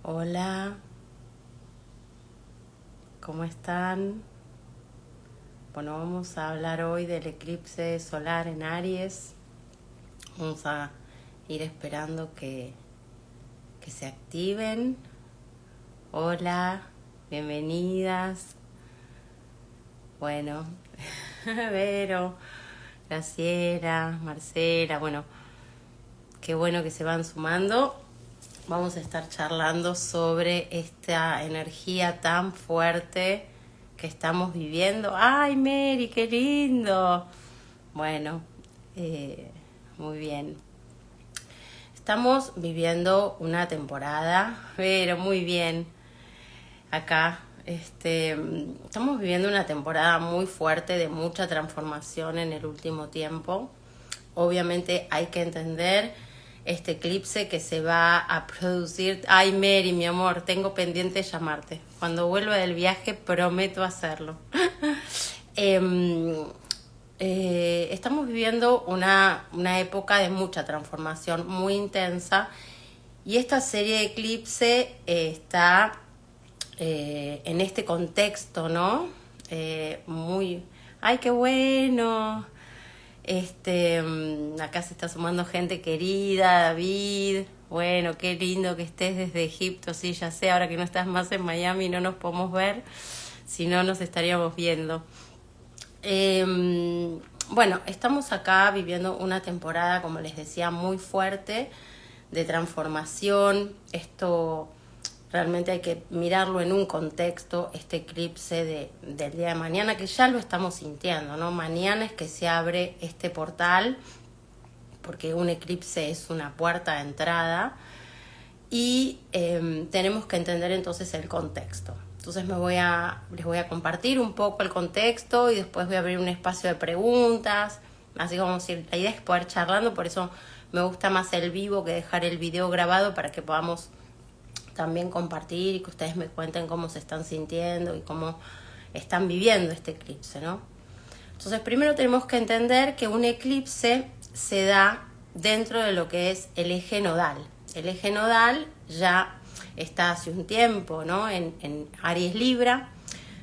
Hola, ¿cómo están? Bueno, vamos a hablar hoy del eclipse solar en Aries. Vamos a ir esperando que se activen. Hola, bienvenidas. Bueno, Vero, Graciela, Marcela, bueno, qué bueno que se van sumando. Vamos a estar charlando sobre esta energía tan fuerte que estamos viviendo. ¡Ay, Mary, qué lindo! Bueno, muy bien. Estamos viviendo una temporada, pero muy bien. Acá, estamos viviendo una temporada muy fuerte de mucha transformación en el último tiempo. Obviamente hay que entender este eclipse que se va a producir. Ay, Mary, mi amor, tengo pendiente llamarte. Cuando vuelva del viaje prometo hacerlo. Estamos viviendo una época de mucha transformación, muy intensa. Y esta serie de eclipse está en este contexto, ¿no? Muy... ¡Ay, qué bueno! Acá se está sumando gente querida, David. Bueno, qué lindo que estés desde Egipto. Sí, ya sé, ahora que no estás más en Miami no nos podemos ver, si no nos estaríamos viendo. Bueno, estamos acá viviendo una temporada, como les decía, muy fuerte de transformación. Esto realmente hay que mirarlo en un contexto, este eclipse del día de mañana, que ya lo estamos sintiendo, ¿no? Mañana es que se abre este portal, porque un eclipse es una puerta de entrada, y tenemos que entender entonces el contexto. Entonces les voy a compartir un poco el contexto y después voy a abrir un espacio de preguntas, así como si la idea es poder charlando, por eso me gusta más el vivo que dejar el video grabado para que podamos también compartir y que ustedes me cuenten cómo se están sintiendo y cómo están viviendo este eclipse, ¿no? Entonces, primero tenemos que entender que un eclipse se da dentro de lo que es el eje nodal. El eje nodal ya está hace un tiempo, ¿no? En Aries Libra.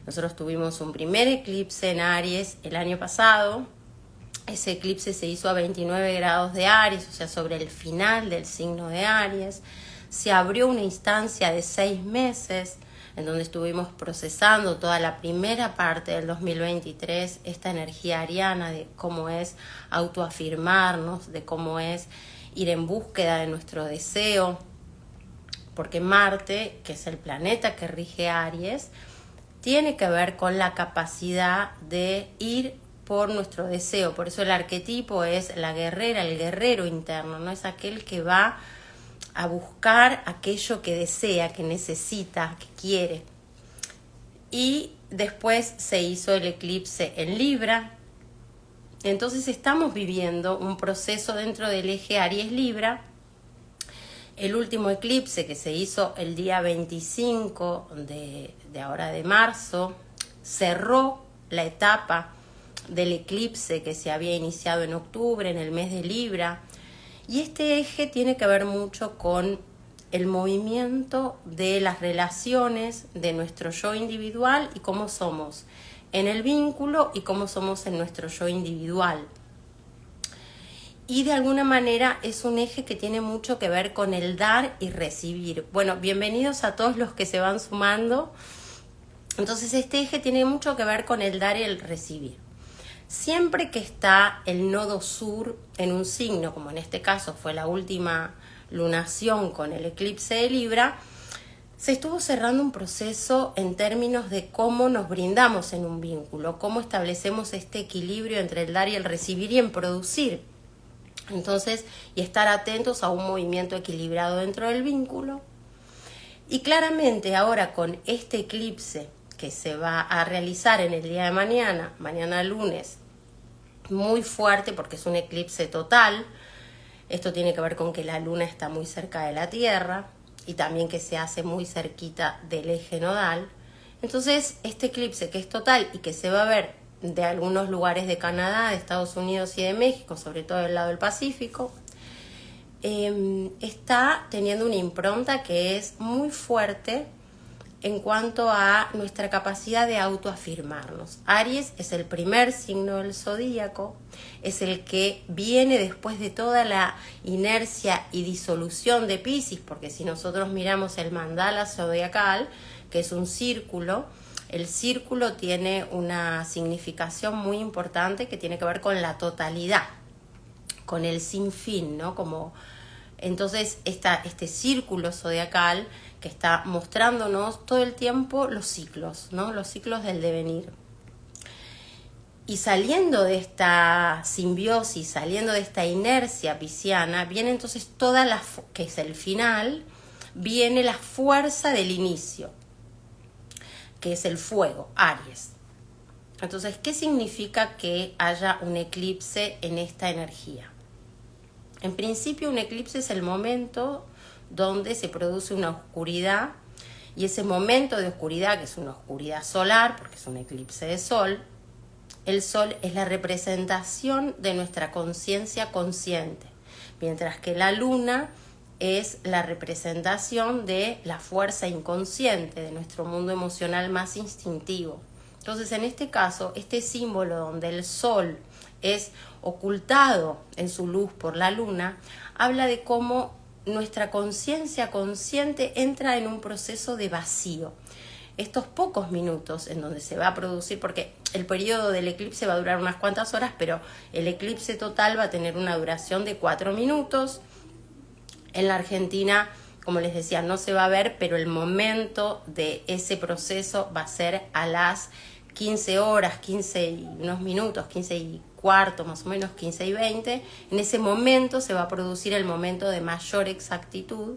Nosotros tuvimos un primer eclipse en Aries el año pasado. Ese eclipse se hizo a 29 grados de Aries, o sea, sobre el final del signo de Aries. Se abrió una instancia de 6 meses en donde estuvimos procesando toda la primera parte del 2023, esta energía ariana de cómo es autoafirmarnos, de cómo es ir en búsqueda de nuestro deseo, porque Marte, que es el planeta que rige Aries, tiene que ver con la capacidad de ir por nuestro deseo. Por eso el arquetipo es la guerrera, el guerrero interno, no es aquel que va a buscar aquello que desea, que necesita, que quiere. Y después se hizo el eclipse en Libra. Entonces estamos viviendo un proceso dentro del eje Aries-Libra. El último eclipse que se hizo el día 25 de ahora de marzo cerró la etapa del eclipse que se había iniciado en octubre, en el mes de Libra. Y este eje tiene que ver mucho con el movimiento de las relaciones de nuestro yo individual y cómo somos en el vínculo y cómo somos en nuestro yo individual. Y de alguna manera es un eje que tiene mucho que ver con el dar y recibir. Bueno, bienvenidos a todos los que se van sumando. Entonces este eje tiene mucho que ver con el dar y el recibir. Siempre que está el nodo sur en un signo, como en este caso fue la última lunación con el eclipse de Libra, se estuvo cerrando un proceso en términos de cómo nos brindamos en un vínculo, cómo establecemos este equilibrio entre el dar y el recibir y en producir. Entonces, y estar atentos a un movimiento equilibrado dentro del vínculo. Y claramente ahora con este eclipse que se va a realizar en el día de mañana lunes, muy fuerte porque es un eclipse total. Esto tiene que ver con que la luna está muy cerca de la Tierra y también que se hace muy cerquita del eje nodal. Entonces, este eclipse que es total y que se va a ver de algunos lugares de Canadá, de Estados Unidos y de México, sobre todo del lado del Pacífico, está teniendo una impronta que es muy fuerte en cuanto a nuestra capacidad de autoafirmarnos. Aries es el primer signo del zodíaco, es el que viene después de toda la inercia y disolución de Piscis, porque si nosotros miramos el mandala zodiacal, que es un círculo, el círculo tiene una significación muy importante que tiene que ver con la totalidad, con el sinfín, ¿no? Entonces este círculo zodiacal que está mostrándonos todo el tiempo los ciclos, ¿no? Los ciclos del devenir. Y saliendo de esta simbiosis, saliendo de esta inercia pisciana, viene entonces que es el final, viene la fuerza del inicio, que es el fuego, Aries. Entonces, ¿qué significa que haya un eclipse en esta energía? En principio, un eclipse es el momento donde se produce una oscuridad, y ese momento de oscuridad, que es una oscuridad solar, porque es un eclipse de sol, el sol es la representación de nuestra conciencia consciente, mientras que la luna es la representación de la fuerza inconsciente, de nuestro mundo emocional más instintivo. Entonces, en este caso, este símbolo donde el sol es ocultado en su luz por la luna, habla de cómo nuestra conciencia consciente entra en un proceso de vacío. Estos pocos minutos en donde se va a producir, porque el periodo del eclipse va a durar unas cuantas horas, pero el eclipse total va a tener una duración de 4 minutos. En la Argentina, como les decía, no se va a ver, pero el momento de ese proceso va a ser a las 15 horas, 15 y unos minutos, 15 y cuarto, más o menos 15 y 20. En ese momento se va a producir el momento de mayor exactitud,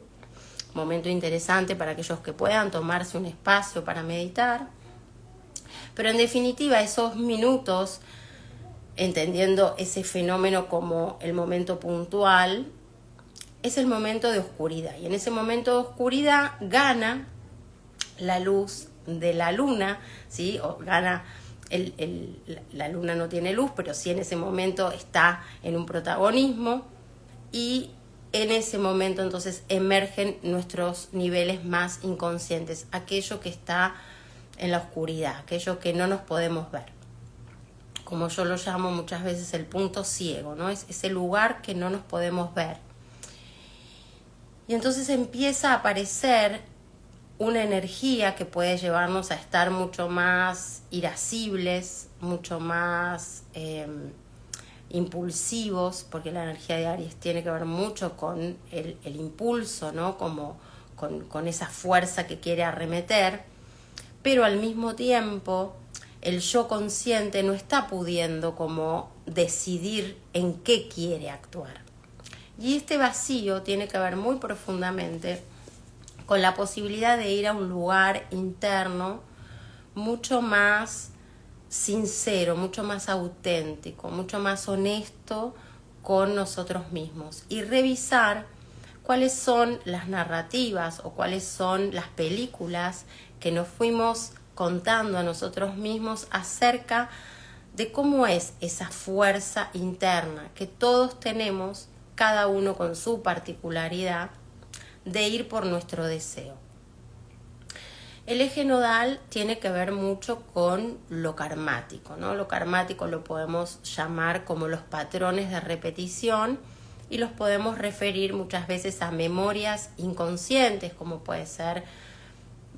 momento interesante para aquellos que puedan tomarse un espacio para meditar. Pero en definitiva, esos minutos, entendiendo ese fenómeno como el momento puntual, es el momento de oscuridad. Y en ese momento de oscuridad gana la luz de la luna, ¿sí? O gana la luna no tiene luz, pero sí en ese momento está en un protagonismo, y en ese momento entonces emergen nuestros niveles más inconscientes, aquello que está en la oscuridad, aquello que no nos podemos ver, como yo lo llamo muchas veces el punto ciego, ¿no? Es ese lugar que no nos podemos ver. Y entonces empieza a aparecer una energía que puede llevarnos a estar mucho más irascibles, mucho más impulsivos, porque la energía de Aries tiene que ver mucho con el impulso, ¿no? Como con esa fuerza que quiere arremeter, pero al mismo tiempo el yo consciente no está pudiendo como decidir en qué quiere actuar. Y este vacío tiene que ver muy profundamente con la posibilidad de ir a un lugar interno mucho más sincero, mucho más auténtico, mucho más honesto con nosotros mismos, y revisar cuáles son las narrativas o cuáles son las películas que nos fuimos contando a nosotros mismos acerca de cómo es esa fuerza interna que todos tenemos, cada uno con su particularidad, de ir por nuestro deseo. El eje nodal tiene que ver mucho con lo karmático, ¿no? Lo karmático lo podemos llamar como los patrones de repetición, y los podemos referir muchas veces a memorias inconscientes, como puede ser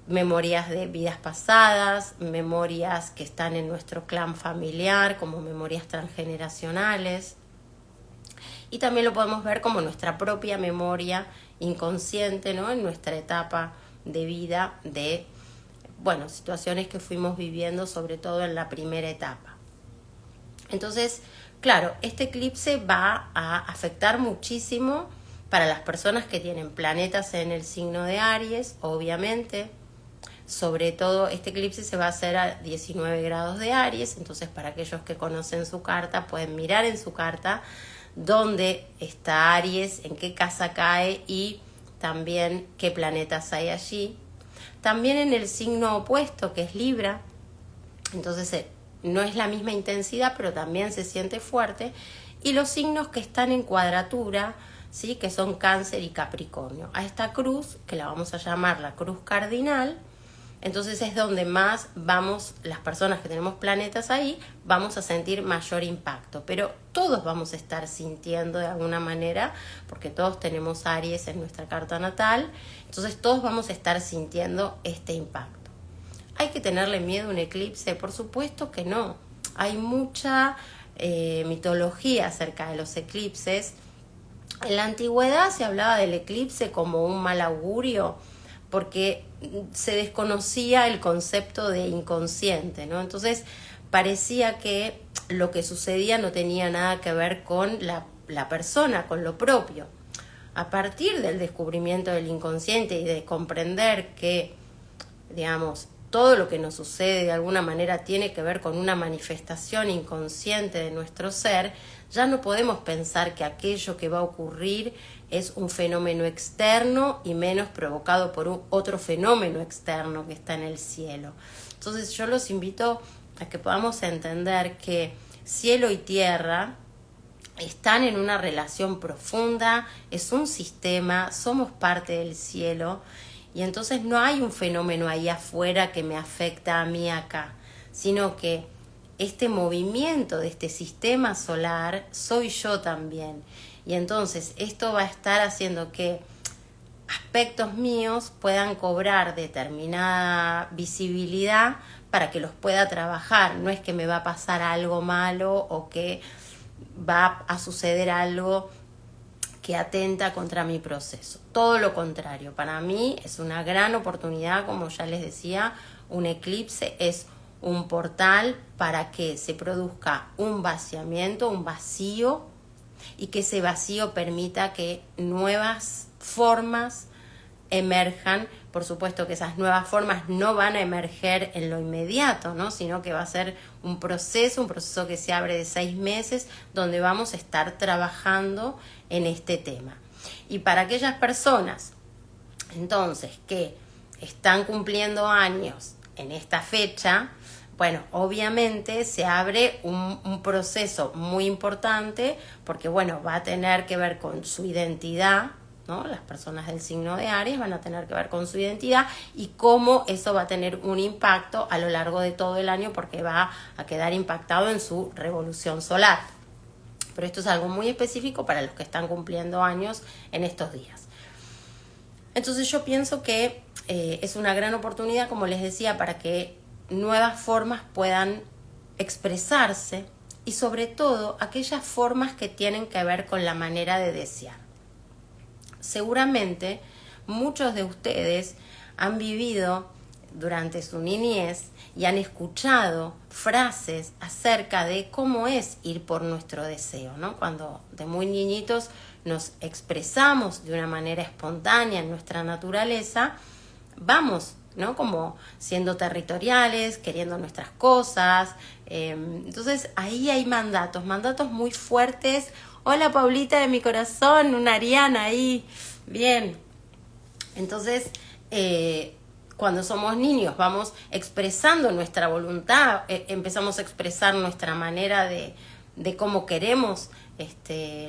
memorias de vidas pasadas, memorias que están en nuestro clan familiar, como memorias transgeneracionales. Y también lo podemos ver como nuestra propia memoria inconsciente, ¿no? En nuestra etapa de vida, de situaciones que fuimos viviendo, sobre todo en la primera etapa. Entonces, claro, este eclipse va a afectar muchísimo para las personas que tienen planetas en el signo de Aries, obviamente. Sobre todo este eclipse se va a hacer a 19 grados de Aries, entonces para aquellos que conocen su carta pueden mirar en su carta dónde está Aries, en qué casa cae y también qué planetas hay allí. También en el signo opuesto, que es Libra, entonces no es la misma intensidad, pero también se siente fuerte. Y los signos que están en cuadratura ¿sí? Que son Cáncer y Capricornio. A esta cruz, que la vamos a llamar la cruz cardinal, entonces es donde más vamos, las personas que tenemos planetas ahí, vamos a sentir mayor impacto. Pero todos vamos a estar sintiendo de alguna manera, porque todos tenemos Aries en nuestra carta natal, entonces todos vamos a estar sintiendo este impacto. ¿Hay que tenerle miedo a un eclipse? Por supuesto que no. Hay mucha mitología acerca de los eclipses. En la antigüedad se hablaba del eclipse como un mal augurio, porque se desconocía el concepto de inconsciente, ¿no? Entonces parecía que lo que sucedía no tenía nada que ver con la persona, con lo propio. A partir del descubrimiento del inconsciente y de comprender que, digamos, todo lo que nos sucede de alguna manera tiene que ver con una manifestación inconsciente de nuestro ser, ya no podemos pensar que aquello que va a ocurrir es un fenómeno externo y menos provocado por otro fenómeno externo que está en el cielo. Entonces yo los invito a que podamos entender que cielo y tierra están en una relación profunda, es un sistema, somos parte del cielo, y entonces no hay un fenómeno ahí afuera que me afecta a mí acá, sino que este movimiento de este sistema solar soy yo también. Y entonces esto va a estar haciendo que aspectos míos puedan cobrar determinada visibilidad para que los pueda trabajar. No es que me va a pasar algo malo o que va a suceder algo que atenta contra mi proceso. Todo lo contrario, para mí es una gran oportunidad, como ya les decía, un eclipse es un portal para que se produzca un vaciamiento, un vacío, y que ese vacío permita que nuevas formas emerjan. Por supuesto que esas nuevas formas no van a emerger en lo inmediato, ¿no? Sino que va a ser un proceso que se abre de 6 meses, donde vamos a estar trabajando en este tema. Y para aquellas personas, entonces, que están cumpliendo años en esta fecha, bueno, obviamente se abre un proceso muy importante, porque bueno, va a tener que ver con su identidad, ¿no? Las personas del signo de Aries van a tener que ver con su identidad y cómo eso va a tener un impacto a lo largo de todo el año, porque va a quedar impactado en su revolución solar. Pero esto es algo muy específico para los que están cumpliendo años en estos días. Entonces yo pienso que es una gran oportunidad, como les decía, para que nuevas formas puedan expresarse, y sobre todo aquellas formas que tienen que ver con la manera de desear. Seguramente muchos de ustedes han vivido durante su niñez y han escuchado frases acerca de cómo es ir por nuestro deseo, ¿no? Cuando de muy niñitos nos expresamos de una manera espontánea en nuestra naturaleza, vamos, ¿no? Como siendo territoriales, queriendo nuestras cosas. Entonces ahí hay mandatos muy fuertes. Hola Paulita de mi corazón, una Ariana ahí, bien. Entonces, cuando somos niños vamos expresando nuestra voluntad, empezamos a expresar nuestra manera de cómo queremos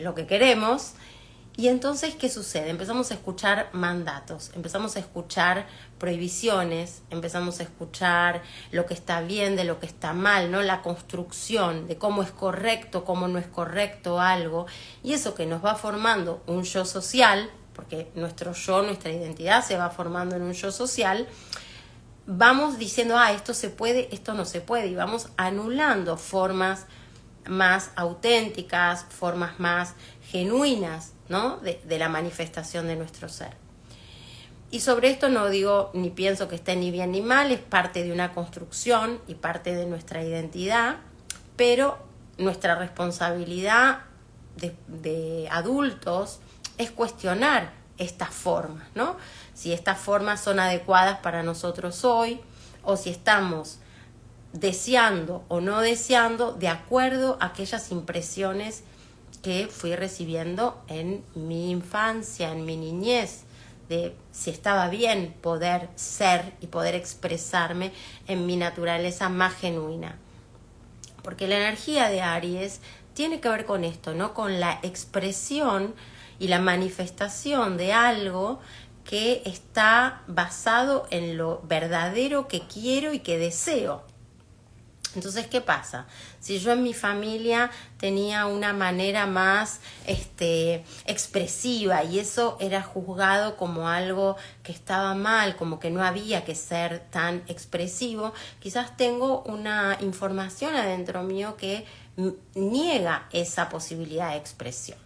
lo que queremos. Y entonces, ¿qué sucede? Empezamos a escuchar mandatos, empezamos a escuchar prohibiciones, empezamos a escuchar lo que está bien, de lo que está mal, ¿no? La construcción de cómo es correcto, cómo no es correcto algo. Y eso que nos va formando un yo social, porque nuestro yo, nuestra identidad se va formando en un yo social, vamos diciendo, esto se puede, esto no se puede, y vamos anulando formas más auténticas, formas más genuinas, ¿no? de la manifestación de nuestro ser. Y sobre esto no digo ni pienso que esté ni bien ni mal, es parte de una construcción y parte de nuestra identidad, pero nuestra responsabilidad de adultos es cuestionar estas formas, ¿no? Si estas formas son adecuadas para nosotros hoy, o si estamos deseando o no deseando de acuerdo a aquellas impresiones que fui recibiendo en mi infancia, en mi niñez, de si estaba bien poder ser y poder expresarme en mi naturaleza más genuina. Porque la energía de Aries tiene que ver con esto, ¿no? Con la expresión y la manifestación de algo que está basado en lo verdadero que quiero y que deseo. Entonces, ¿qué pasa? Si yo en mi familia tenía una manera más expresiva y eso era juzgado como algo que estaba mal, como que no había que ser tan expresivo, quizás tengo una información adentro mío que niega esa posibilidad de expresión.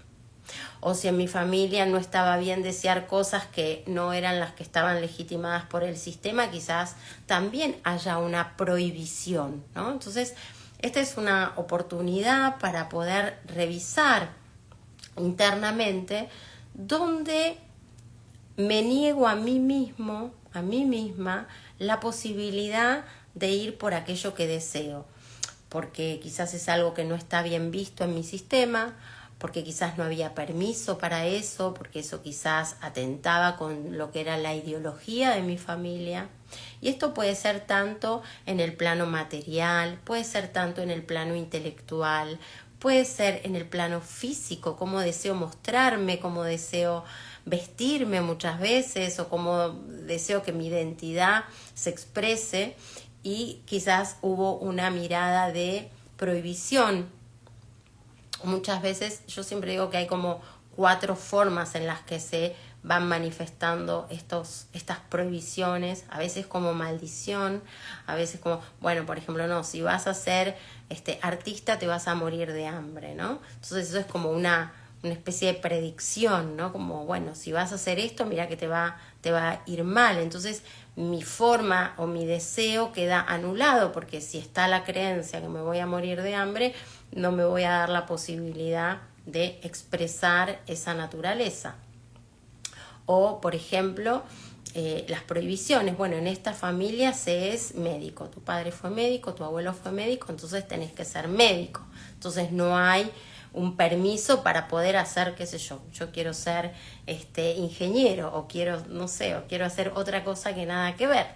O si en mi familia no estaba bien desear cosas que no eran las que estaban legitimadas por el sistema, quizás también haya una prohibición, ¿no? Entonces, esta es una oportunidad para poder revisar internamente dónde me niego a mí mismo, a mí misma, la posibilidad de ir por aquello que deseo, porque quizás es algo que no está bien visto en mi sistema, porque quizás no había permiso para eso, porque eso quizás atentaba con lo que era la ideología de mi familia. Y esto puede ser tanto en el plano material, puede ser tanto en el plano intelectual, puede ser en el plano físico, cómo deseo mostrarme, cómo deseo vestirme muchas veces, o cómo deseo que mi identidad se exprese, y quizás hubo una mirada de prohibición. Muchas veces yo siempre digo que hay como 4 formas en las que se van manifestando estas prohibiciones, a veces como maldición, a veces como, bueno, por ejemplo, no, si vas a ser artista te vas a morir de hambre, ¿no? Entonces eso es como una especie de predicción, ¿no? Como, bueno, si vas a hacer esto, mira que te va a ir mal. Entonces mi forma o mi deseo queda anulado, porque si está la creencia que me voy a morir de hambre, no me voy a dar la posibilidad de expresar esa naturaleza. O, por ejemplo, las prohibiciones. Bueno, en esta familia se es médico. Tu padre fue médico, tu abuelo fue médico, entonces tenés que ser médico. Entonces no hay un permiso para poder hacer, qué sé yo quiero ser ingeniero, o quiero, no sé, o quiero hacer otra cosa que nada que ver.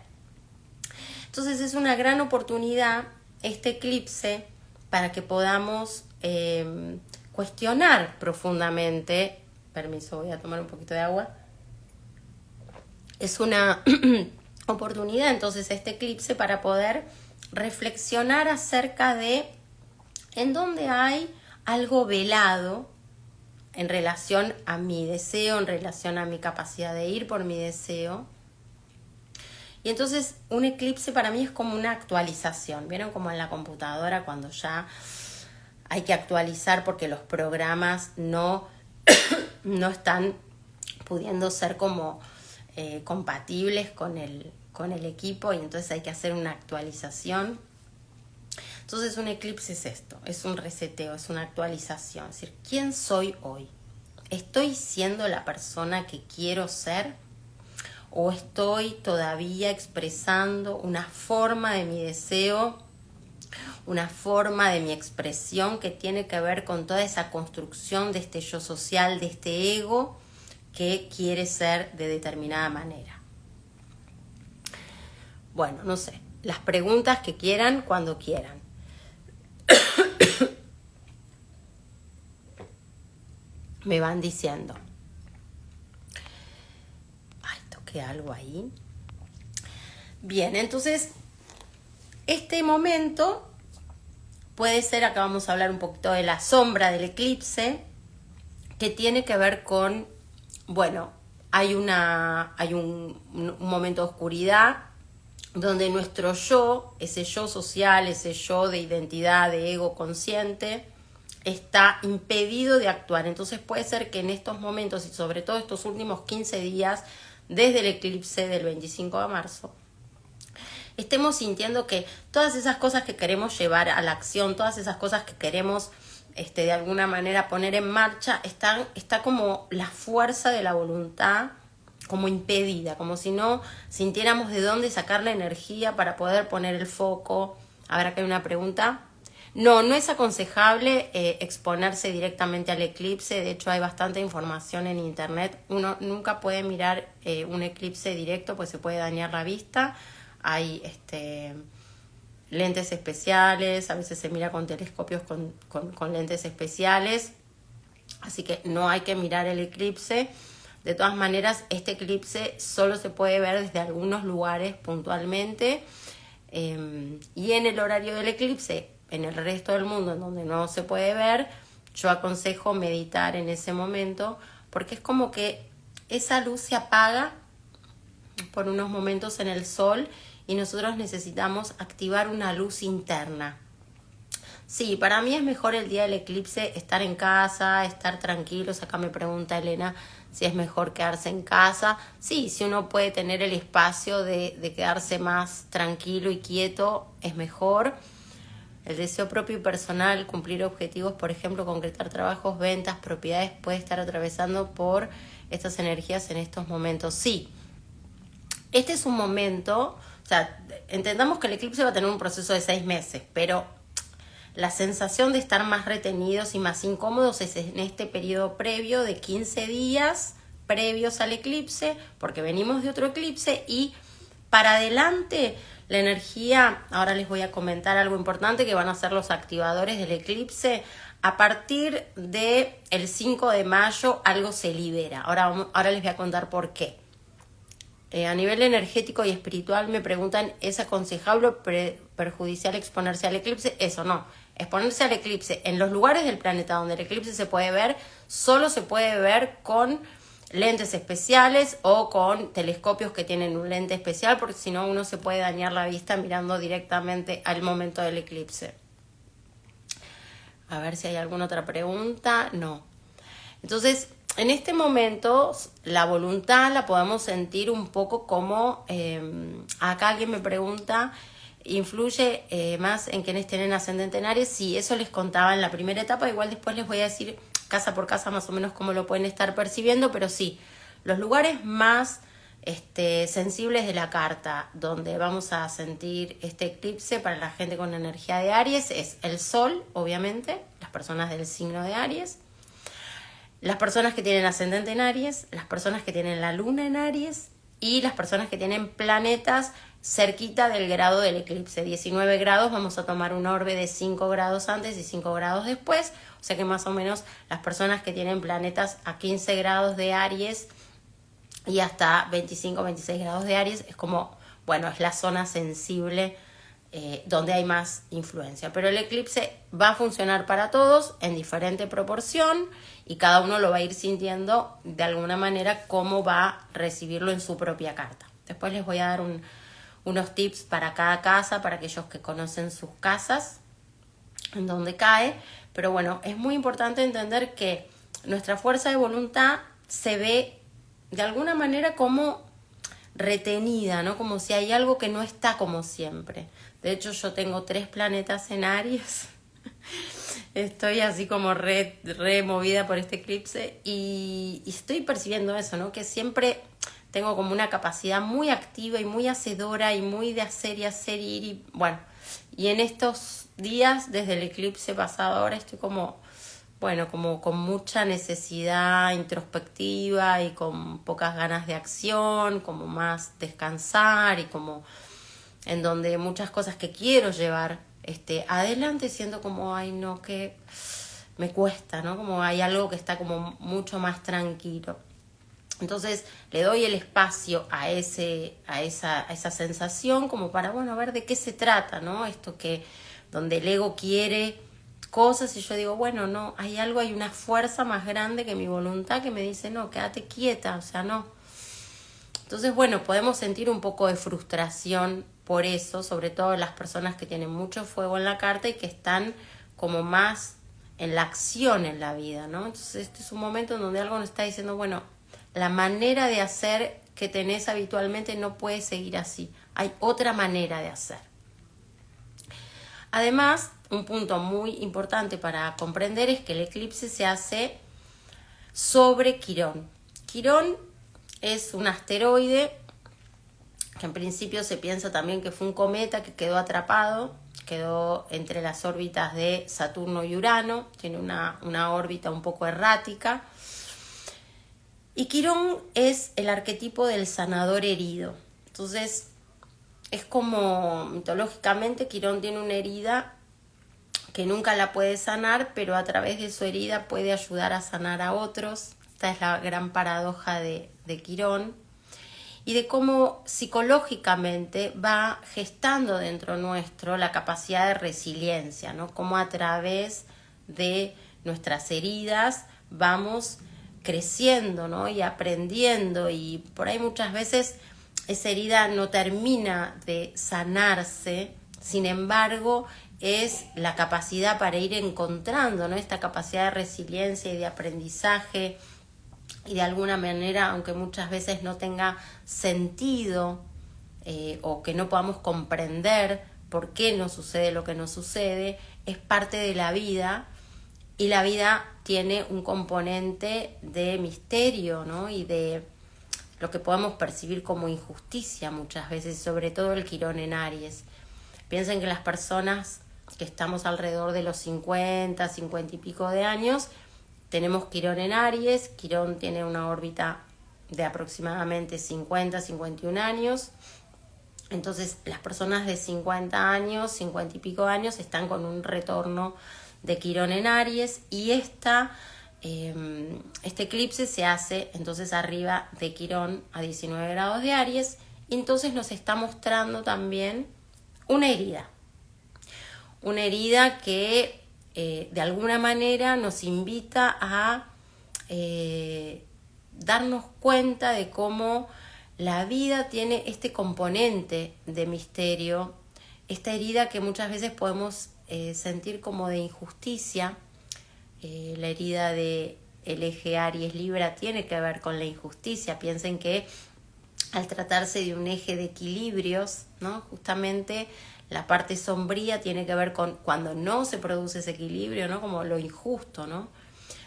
Entonces es una gran oportunidad este eclipse para que podamos cuestionar profundamente. Permiso, voy a tomar un poquito de agua. Es una oportunidad entonces este eclipse para poder reflexionar acerca de en dónde hay algo velado en relación a mi deseo, en relación a mi capacidad de ir por mi deseo. Y entonces un eclipse para mí es como una actualización. ¿Vieron como en la computadora cuando ya hay que actualizar porque los programas no están pudiendo ser como compatibles con el equipo, y entonces hay que hacer una actualización? Entonces un eclipse es esto, es un reseteo, es una actualización. Es decir, ¿quién soy hoy? ¿Estoy siendo la persona que quiero ser? ¿O estoy todavía expresando una forma de mi deseo, una forma de mi expresión que tiene que ver con toda esa construcción de este yo social, de este ego que quiere ser de determinada manera? Bueno, no sé, las preguntas que quieran cuando quieran. Me van diciendo. Ay, toqué algo ahí. Bien, entonces, este momento puede ser, acá vamos a hablar un poquito de la sombra del eclipse, que tiene que ver con, bueno, hay un momento de oscuridad donde nuestro yo, ese yo social, ese yo de identidad, de ego consciente, está impedido de actuar. Entonces puede ser que en estos momentos, y sobre todo estos últimos 15 días, desde el eclipse del 25 de marzo, estemos sintiendo que todas esas cosas que queremos llevar a la acción, todas esas cosas que queremos de alguna manera poner en marcha, está como la fuerza de la voluntad como impedida, como si no sintiéramos de dónde sacar la energía para poder poner el foco. A ver, acá hay una pregunta. No es aconsejable exponerse directamente al eclipse. De hecho, hay bastante información en internet. Uno nunca puede mirar un eclipse directo, pues se puede dañar la vista. Hay lentes especiales, a veces se mira con telescopios con lentes especiales. Así que no hay que mirar el eclipse. De todas maneras, este eclipse solo se puede ver desde algunos lugares puntualmente. Y en el horario del eclipse, en el resto del mundo en donde no se puede ver, yo aconsejo meditar en ese momento, porque es como que esa luz se apaga por unos momentos en el sol y nosotros necesitamos activar una luz interna. Sí, para mí es mejor el día del eclipse estar en casa, estar tranquilos. Acá me pregunta Elena si es mejor quedarse en casa. Sí, si uno puede tener el espacio de quedarse más tranquilo y quieto, es mejor. El deseo propio y personal, cumplir objetivos, por ejemplo, concretar trabajos, ventas, propiedades, puede estar atravesando por estas energías en estos momentos. Sí, este es un momento, o sea, entendamos que el eclipse va a tener un proceso de 6 meses, pero la sensación de estar más retenidos y más incómodos es en este periodo previo de 15 días previos al eclipse, porque venimos de otro eclipse, y para adelante la energía, ahora les voy a comentar algo importante que van a ser los activadores del eclipse. A partir del 5 de mayo algo se libera. Ahora les voy a contar por qué. A nivel energético y espiritual me preguntan, ¿es aconsejable o perjudicial exponerse al eclipse? Eso no. Exponerse al eclipse en los lugares del planeta donde el eclipse se puede ver, solo se puede ver con lentes especiales o con telescopios que tienen un lente especial, porque si no uno se puede dañar la vista mirando directamente al momento del eclipse. A ver si hay alguna otra pregunta. No. Entonces, en este momento la voluntad la podemos sentir un poco como, acá alguien me pregunta, ¿influye más en quienes tienen ascendente en Aries? Sí, eso les contaba en la primera etapa, igual después les voy a decir casa por casa más o menos cómo lo pueden estar percibiendo, pero sí, los lugares más sensibles de la carta donde vamos a sentir este eclipse para la gente con energía de Aries es el Sol, obviamente, las personas del signo de Aries, las personas que tienen ascendente en Aries, las personas que tienen la luna en Aries y las personas que tienen planetas cerquita del grado del eclipse. 19 grados, vamos a tomar un orbe de 5 grados antes y 5 grados después. O sea que más o menos las personas que tienen planetas a 15 grados de Aries y hasta 25, 26 grados de Aries es como, bueno, es la zona sensible donde hay más influencia. Pero el eclipse va a funcionar para todos en diferente proporción y cada uno lo va a ir sintiendo de alguna manera cómo va a recibirlo en su propia carta. Después les voy a dar unos tips para cada casa, para aquellos que conocen sus casas, en donde cae. Pero bueno, es muy importante entender que nuestra fuerza de voluntad se ve de alguna manera como retenida, ¿no? Como si hay algo que no está como siempre. De hecho, yo tengo 3 planetas en Aries. Estoy así como re movida por este eclipse y estoy percibiendo eso, ¿no? Que siempre tengo como una capacidad muy activa y muy hacedora y muy de hacer y ir y bueno. Y en estos días, desde el eclipse pasado, ahora estoy como, bueno, como con mucha necesidad introspectiva y con pocas ganas de acción, como más descansar y como en donde muchas cosas que quiero llevar adelante siento como, ay no, que me cuesta, ¿no? Como hay algo que está como mucho más tranquilo. Entonces le doy el espacio a esa sensación como para, bueno, a ver de qué se trata, ¿no? Esto que donde el ego quiere cosas y yo digo, bueno, no, hay algo, hay una fuerza más grande que mi voluntad que me dice, no, quédate quieta, o sea, no. Entonces, bueno, podemos sentir un poco de frustración por eso, sobre todo las personas que tienen mucho fuego en la carta y que están como más en la acción en la vida, ¿no? Entonces, este es un momento en donde algo nos está diciendo, bueno, la manera de hacer que tenés habitualmente no puede seguir así. Hay otra manera de hacer. Además, un punto muy importante para comprender es que el eclipse se hace sobre Quirón. Quirón es un asteroide que en principio se piensa también que fue un cometa que quedó atrapado, quedó entre las órbitas de Saturno y Urano, tiene una órbita un poco errática. Y Quirón es el arquetipo del sanador herido. Entonces, es como mitológicamente Quirón tiene una herida que nunca la puede sanar, pero a través de su herida puede ayudar a sanar a otros. Esta es la gran paradoja de Quirón. Y de cómo psicológicamente va gestando dentro nuestro la capacidad de resiliencia, ¿no? Cómo a través de nuestras heridas vamos creciendo, ¿no? Y aprendiendo, y por ahí muchas veces esa herida no termina de sanarse, sin embargo es la capacidad para ir encontrando, ¿no? Esta capacidad de resiliencia y de aprendizaje, y de alguna manera, aunque muchas veces no tenga sentido o que no podamos comprender por qué nos sucede lo que nos sucede, es parte de la vida, y la vida tiene un componente de misterio, ¿no? Y de lo que podemos percibir como injusticia muchas veces, sobre todo el Quirón en Aries. Piensen que las personas que estamos alrededor de los 50 y pico de años, tenemos Quirón en Aries. Quirón tiene una órbita de aproximadamente 51 años. Entonces las personas de 50 años, 50 y pico años, están con un retorno de Quirón en Aries, y este eclipse se hace entonces arriba de Quirón a 19 grados de Aries, y entonces nos está mostrando también una herida que de alguna manera nos invita a darnos cuenta de cómo la vida tiene este componente de misterio, esta herida que muchas veces podemos sentir como de injusticia. La herida del eje Aries-Libra tiene que ver con la injusticia. Piensen que al tratarse de un eje de equilibrios, ¿no? Justamente la parte sombría tiene que ver con cuando no se produce ese equilibrio, ¿no? Como lo injusto, ¿no?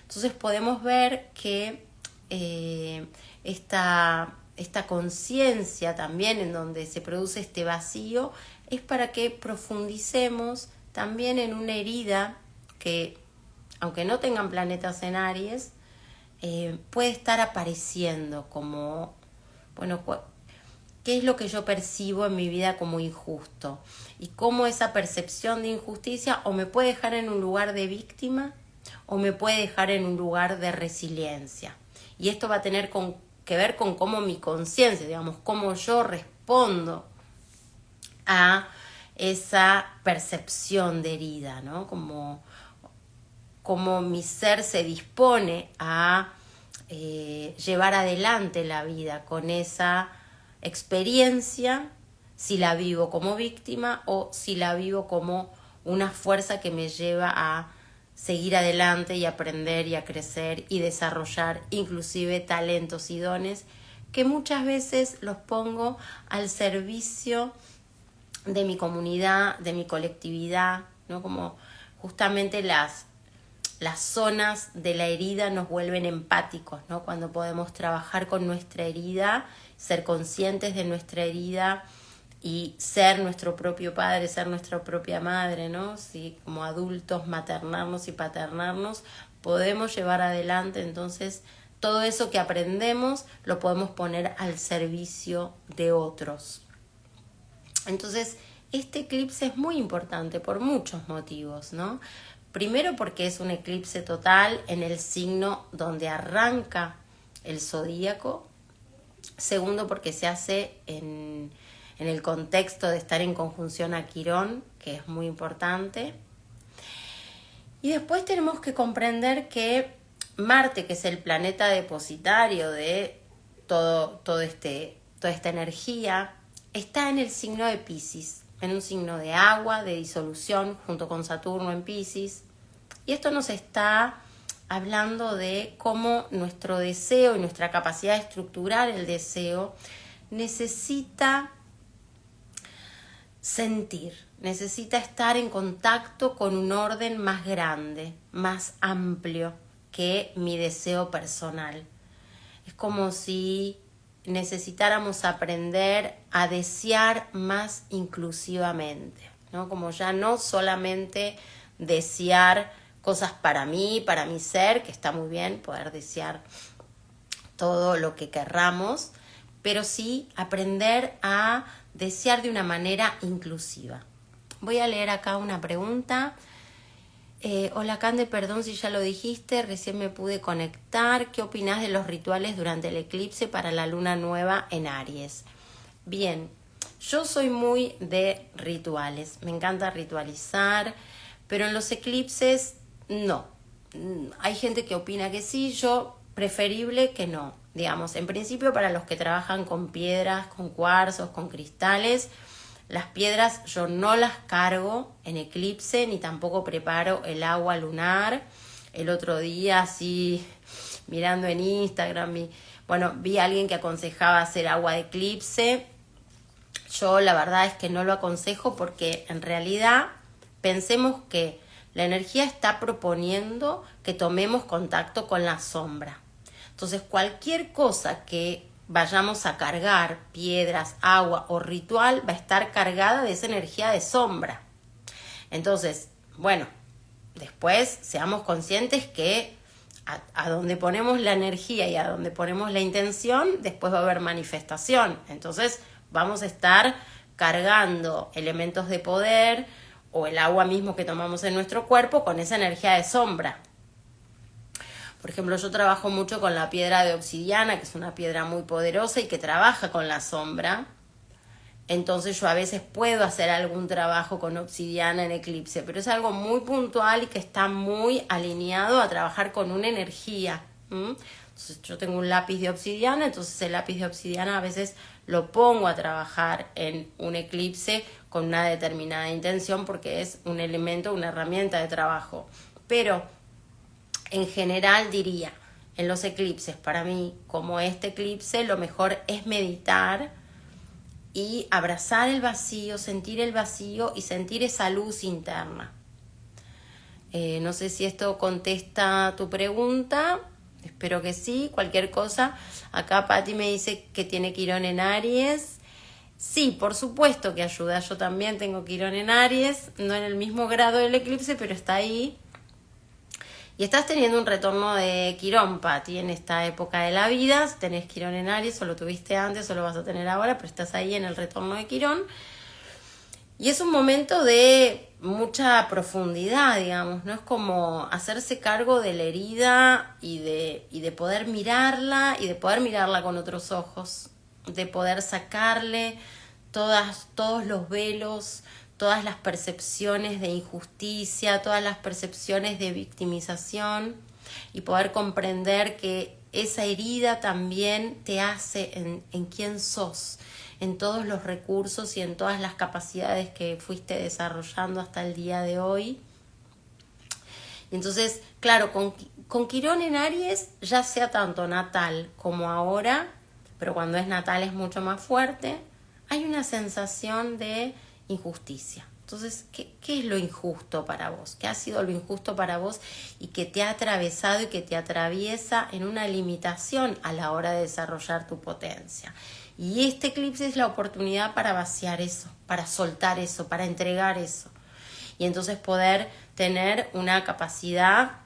Entonces podemos ver que esta conciencia también, en donde se produce este vacío, es para que profundicemos también en una herida que, aunque no tengan planetas en Aries, puede estar apareciendo como, bueno, ¿qué es lo que yo percibo en mi vida como injusto? Y cómo esa percepción de injusticia o me puede dejar en un lugar de víctima o me puede dejar en un lugar de resiliencia. Y esto va a tener que ver con cómo mi conciencia, digamos, cómo yo respondo a esa percepción de herida, ¿no? Como mi ser se dispone a llevar adelante la vida con esa experiencia, si la vivo como víctima o si la vivo como una fuerza que me lleva a seguir adelante y aprender y a crecer y desarrollar inclusive talentos y dones que muchas veces los pongo al servicio de mi comunidad, de mi colectividad, ¿no? Como justamente las zonas de la herida nos vuelven empáticos, ¿no? Cuando podemos trabajar con nuestra herida, ser conscientes de nuestra herida y ser nuestro propio padre, ser nuestra propia madre, ¿no? Sí, como adultos, maternarnos y paternarnos, podemos llevar adelante entonces todo eso que aprendemos, lo podemos poner al servicio de otros. Entonces, este eclipse es muy importante por muchos motivos, ¿no? Primero porque es un eclipse total en el signo donde arranca el zodíaco. Segundo porque se hace en el contexto de estar en conjunción a Quirón, que es muy importante. Y después tenemos que comprender que Marte, que es el planeta depositario de toda esta energía, está en el signo de Piscis, en un signo de agua, de disolución, junto con Saturno en Piscis. Y esto nos está hablando de cómo nuestro deseo y nuestra capacidad de estructurar el deseo necesita sentir, necesita estar en contacto con un orden más grande, más amplio que mi deseo personal. Es como si necesitáramos aprender a desear más inclusivamente, ¿no? Como ya no solamente desear cosas para mí, para mi ser, que está muy bien poder desear todo lo que querramos, pero sí aprender a desear de una manera inclusiva. Voy a leer acá una pregunta Hola Cande, perdón si ya lo dijiste, recién me pude conectar. ¿Qué opinás de los rituales durante el eclipse para la luna nueva en Aries? Bien, yo soy muy de rituales, me encanta ritualizar, pero en los eclipses no. Hay gente que opina que sí, yo preferible que no. Digamos, en principio para los que trabajan con piedras, con cuarzos, con cristales, las piedras yo no las cargo en eclipse, ni tampoco preparo el agua lunar. El otro día, así, mirando en Instagram, vi a alguien que aconsejaba hacer agua de eclipse. Yo la verdad es que no lo aconsejo porque en realidad pensemos que la energía está proponiendo que tomemos contacto con la sombra. Entonces cualquier cosa que vayamos a cargar, piedras, agua o ritual, va a estar cargada de esa energía de sombra. Entonces, bueno, después seamos conscientes que a donde ponemos la energía y a donde ponemos la intención, después va a haber manifestación. Entonces vamos a estar cargando elementos de poder o el agua mismo que tomamos en nuestro cuerpo con esa energía de sombra. Por ejemplo, yo trabajo mucho con la piedra de obsidiana, que es una piedra muy poderosa y que trabaja con la sombra. Entonces yo a veces puedo hacer algún trabajo con obsidiana en eclipse, pero es algo muy puntual y que está muy alineado a trabajar con una energía. Entonces yo tengo un lápiz de obsidiana, entonces el lápiz de obsidiana a veces lo pongo a trabajar en un eclipse con una determinada intención porque es un elemento, una herramienta de trabajo. Pero en general diría, en los eclipses, para mí, como este eclipse, lo mejor es meditar y abrazar el vacío, sentir el vacío y sentir esa luz interna. No sé si esto contesta tu pregunta, espero que sí. Cualquier cosa, acá Patti me dice que tiene Quirón en Aries. Sí, por supuesto que ayuda, yo también tengo Quirón en Aries, no en el mismo grado del eclipse, pero está ahí. Y estás teniendo un retorno de Quirón, Patti, en esta época de la vida. Si tenés Quirón en Aries, o lo tuviste antes o lo vas a tener ahora, pero estás ahí en el retorno de Quirón. Y es un momento de mucha profundidad, digamos, ¿no? Es como hacerse cargo de la herida y de poder mirarla y de poder mirarla con otros ojos, de poder sacarle todos los velos, todas las percepciones de injusticia, todas las percepciones de victimización y poder comprender que esa herida también te hace en quién sos, en todos los recursos y en todas las capacidades que fuiste desarrollando hasta el día de hoy. Y entonces, claro, con Quirón en Aries, ya sea tanto natal como ahora, pero cuando es natal es mucho más fuerte, hay una sensación de injusticia. Entonces, ¿qué es lo injusto para vos? ¿Qué ha sido lo injusto para vos y que te ha atravesado y que te atraviesa en una limitación a la hora de desarrollar tu potencia? Y este eclipse es la oportunidad para vaciar eso, para soltar eso, para entregar eso. Y entonces poder tener una capacidad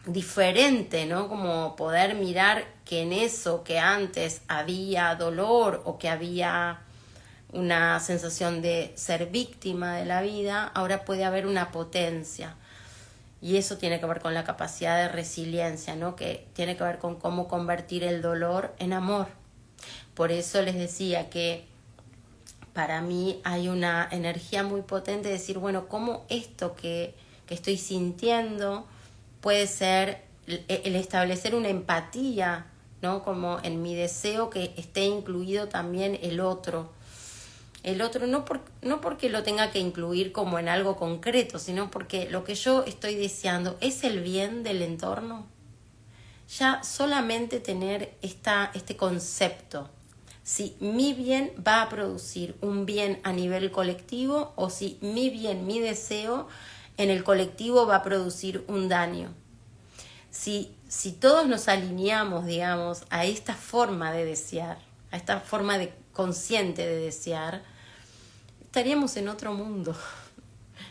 diferente, ¿no? Como poder mirar que en eso que antes había dolor o que había una sensación de ser víctima de la vida, ahora puede haber una potencia. Y eso tiene que ver con la capacidad de resiliencia, ¿no? Que tiene que ver con cómo convertir el dolor en amor. Por eso les decía que para mí hay una energía muy potente de decir, bueno, ¿cómo esto que estoy sintiendo puede ser el establecer una empatía, ¿no? Como en mi deseo que esté incluido también el otro. El otro no porque lo tenga que incluir como en algo concreto, sino porque lo que yo estoy deseando es el bien del entorno. Ya solamente tener este concepto, si mi bien va a producir un bien a nivel colectivo o si mi bien, mi deseo en el colectivo va a producir un daño. Si todos nos alineamos, digamos, a esta forma de desear, a esta forma consciente de desear, estaríamos en otro mundo,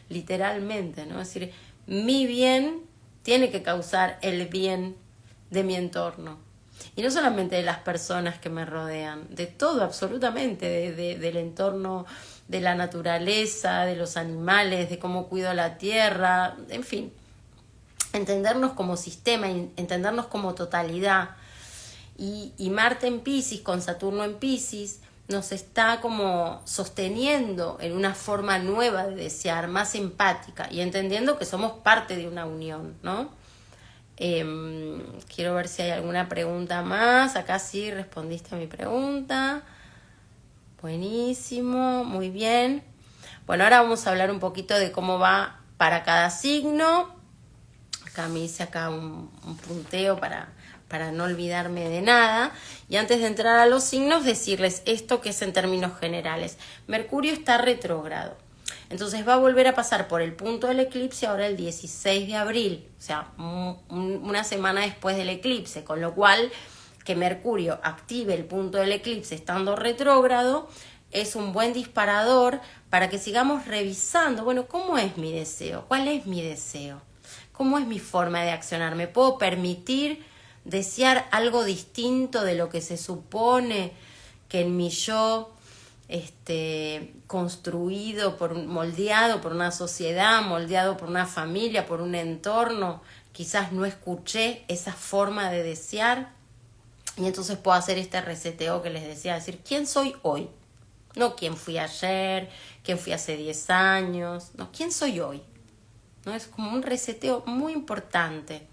literalmente, ¿no? Es decir, mi bien tiene que causar el bien de mi entorno. Y no solamente de las personas que me rodean, de todo absolutamente, del entorno, de la naturaleza, de los animales, de cómo cuido la tierra, en fin. Entendernos como sistema, entendernos como totalidad. Y Marte en Piscis, con Saturno en Piscis, nos está como sosteniendo en una forma nueva de desear, más empática, y entendiendo que somos parte de una unión, ¿no? Quiero ver si hay alguna pregunta más. Acá sí respondiste a mi pregunta. Buenísimo, muy bien. Bueno, ahora vamos a hablar un poquito de cómo va para cada signo. Acá me hice un punteo para no olvidarme de nada. Y antes de entrar a los signos, decirles esto que es en términos generales. Mercurio está retrógrado. Entonces va a volver a pasar por el punto del eclipse ahora el 16 de abril, o sea, una semana después del eclipse, con lo cual que Mercurio active el punto del eclipse estando retrógrado es un buen disparador para que sigamos revisando, bueno, ¿cómo es mi deseo? ¿Cuál es mi deseo? ¿Cómo es mi forma de accionar? ¿Me puedo permitir desear algo distinto de lo que se supone que en mi yo construido, moldeado por una sociedad, moldeado por una familia, por un entorno, quizás no escuché esa forma de desear, y entonces puedo hacer este reseteo que les decía, decir, ¿quién soy hoy? No quién fui ayer, quién fui hace 10 años, no, ¿quién soy hoy? ¿No? Es como un reseteo muy importante.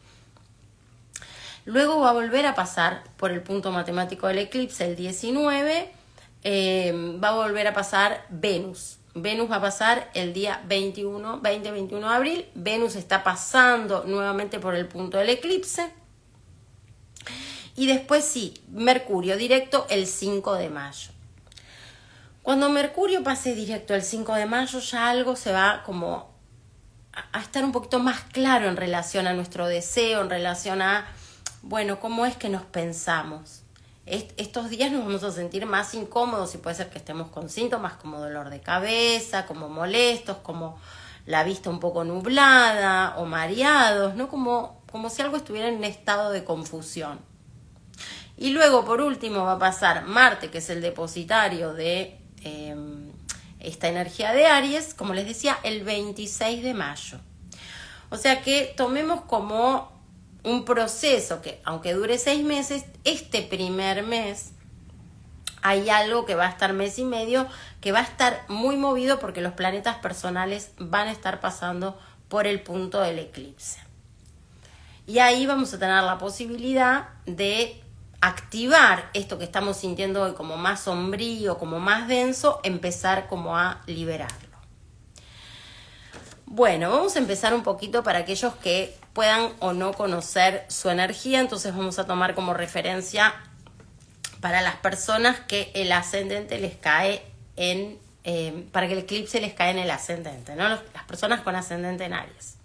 Luego va a volver a pasar por el punto matemático del eclipse, el 19, va a volver a pasar Venus. Venus va a pasar el día 21 de abril. Venus está pasando nuevamente por el punto del eclipse. Y después sí, Mercurio directo el 5 de mayo. Cuando Mercurio pase directo el 5 de mayo, ya algo se va como a estar un poquito más claro en relación a nuestro deseo, en relación a, bueno, cómo es que nos pensamos. Estos días nos vamos a sentir más incómodos y puede ser que estemos con síntomas como dolor de cabeza, como molestos, como la vista un poco nublada o mareados, ¿no? Como si algo estuviera en un estado de confusión. Y luego, por último, va a pasar Marte, que es el depositario de esta energía de Aries, como les decía, el 26 de mayo. O sea que tomemos como un proceso que, aunque dure 6 meses, este primer mes hay algo que va a estar mes y medio, que va a estar muy movido porque los planetas personales van a estar pasando por el punto del eclipse. Y ahí vamos a tener la posibilidad de activar esto que estamos sintiendo hoy como más sombrío, como más denso, empezar como a liberarlo. Bueno, vamos a empezar un poquito para aquellos que puedan o no conocer su energía. Entonces vamos a tomar como referencia para las personas que el ascendente les cae para que el eclipse les cae en el ascendente, ¿no? Las personas con ascendente en Aries.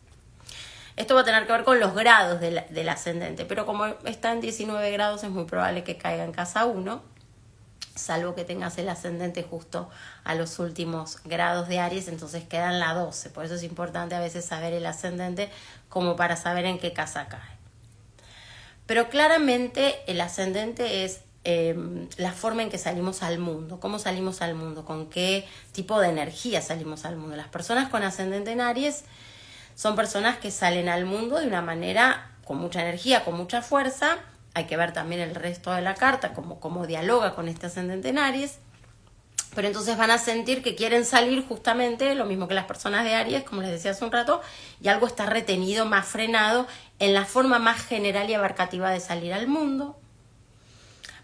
Esto va a tener que ver con los grados del ascendente, pero como está en 19 grados es muy probable que caiga en casa 1, salvo que tengas el ascendente justo a los últimos grados de Aries, entonces queda en la 12. Por eso es importante a veces saber el ascendente como para saber en qué casa cae. Pero claramente el ascendente es la forma en que salimos al mundo, cómo salimos al mundo, con qué tipo de energía salimos al mundo. Las personas con ascendente en Aries son personas que salen al mundo de una manera con mucha energía, con mucha fuerza. Hay que ver también el resto de la carta, cómo dialoga con este ascendente en Aries. Pero entonces van a sentir que quieren salir justamente lo mismo que las personas de Aries, como les decía hace un rato, y algo está retenido, más frenado, en la forma más general y abarcativa de salir al mundo.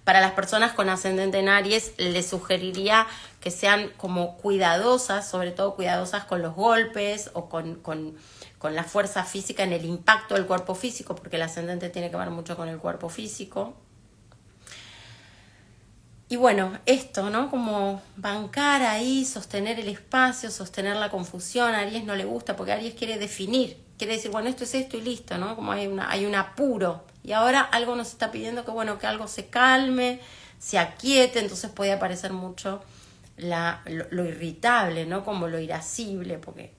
Para las personas con ascendente en Aries, les sugeriría que sean como cuidadosas, sobre todo cuidadosas con los golpes o con la fuerza física en el impacto del cuerpo físico, porque el ascendente tiene que ver mucho con el cuerpo físico. Y bueno, esto, ¿no? Como bancar ahí, sostener el espacio, sostener la confusión. A Aries no le gusta porque Aries quiere definir, quiere decir, bueno, esto es esto y listo, ¿no? Como hay un apuro. Y ahora algo nos está pidiendo que, bueno, que algo se calme, se aquiete, entonces puede aparecer mucho lo irritable, ¿no? Como lo irascible, porque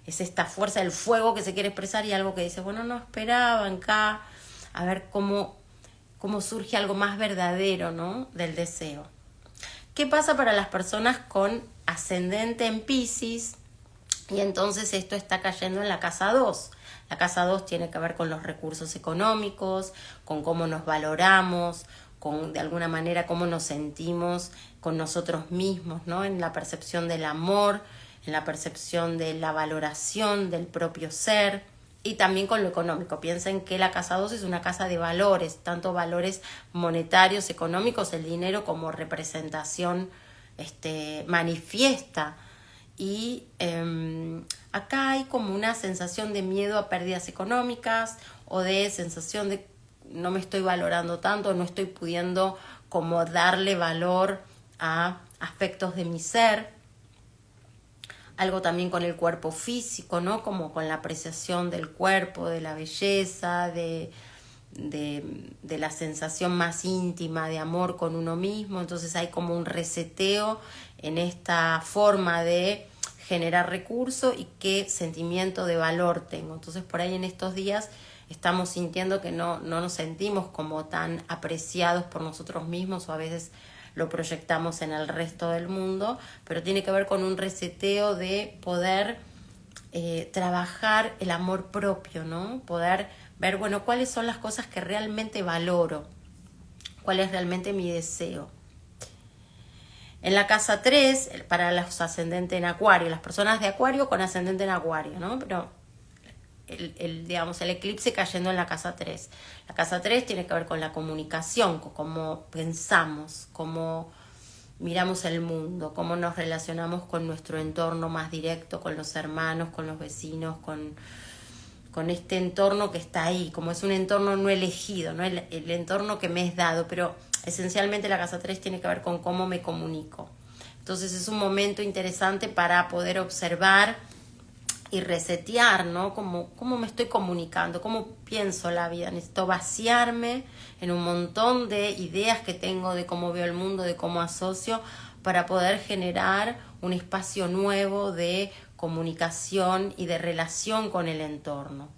es esta fuerza del fuego que se quiere expresar y algo que dice, bueno, no esperaba acá, a ver cómo cómo surge algo más verdadero, ¿no? Del deseo. ¿Qué pasa para las personas con ascendente en Piscis? Y entonces esto está cayendo en la casa 2. La casa 2 tiene que ver con los recursos económicos, con cómo nos valoramos, con de alguna manera cómo nos sentimos con nosotros mismos, ¿no? En la percepción del amor, en la percepción de la valoración del propio ser y también con lo económico. Piensen que la casa 2 es una casa de valores, tanto valores monetarios, económicos, el dinero como representación manifiesta. Y acá hay como una sensación de miedo a pérdidas económicas o de sensación de no me estoy valorando tanto, no estoy pudiendo como darle valor a aspectos de mi ser. Algo también con el cuerpo físico, ¿no? Como con la apreciación del cuerpo, de la belleza, de la sensación más íntima de amor con uno mismo. Entonces hay como un reseteo en esta forma de generar recursos y qué sentimiento de valor tengo. Entonces por ahí en estos días estamos sintiendo que no nos sentimos como tan apreciados por nosotros mismos, o a veces lo proyectamos en el resto del mundo, pero tiene que ver con un reseteo de poder trabajar el amor propio, ¿no? Poder ver, bueno, cuáles son las cosas que realmente valoro, cuál es realmente mi deseo. En la casa 3, para los ascendentes en Acuario, las personas de Acuario con ascendente en Acuario, ¿no? Pero digamos, el eclipse cayendo en la casa 3. La casa 3 tiene que ver con la comunicación, con cómo pensamos, cómo miramos el mundo, cómo nos relacionamos con nuestro entorno más directo, con los hermanos, con los vecinos, con este entorno que está ahí, como es un entorno no elegido, ¿no? El entorno que me es dado, pero esencialmente la casa 3 tiene que ver con cómo me comunico. Entonces es un momento interesante para poder observar y resetear, ¿no? Cómo me estoy comunicando, cómo pienso la vida. Necesito vaciarme en un montón de ideas que tengo de cómo veo el mundo, de cómo asocio, para poder generar un espacio nuevo de comunicación y de relación con el entorno.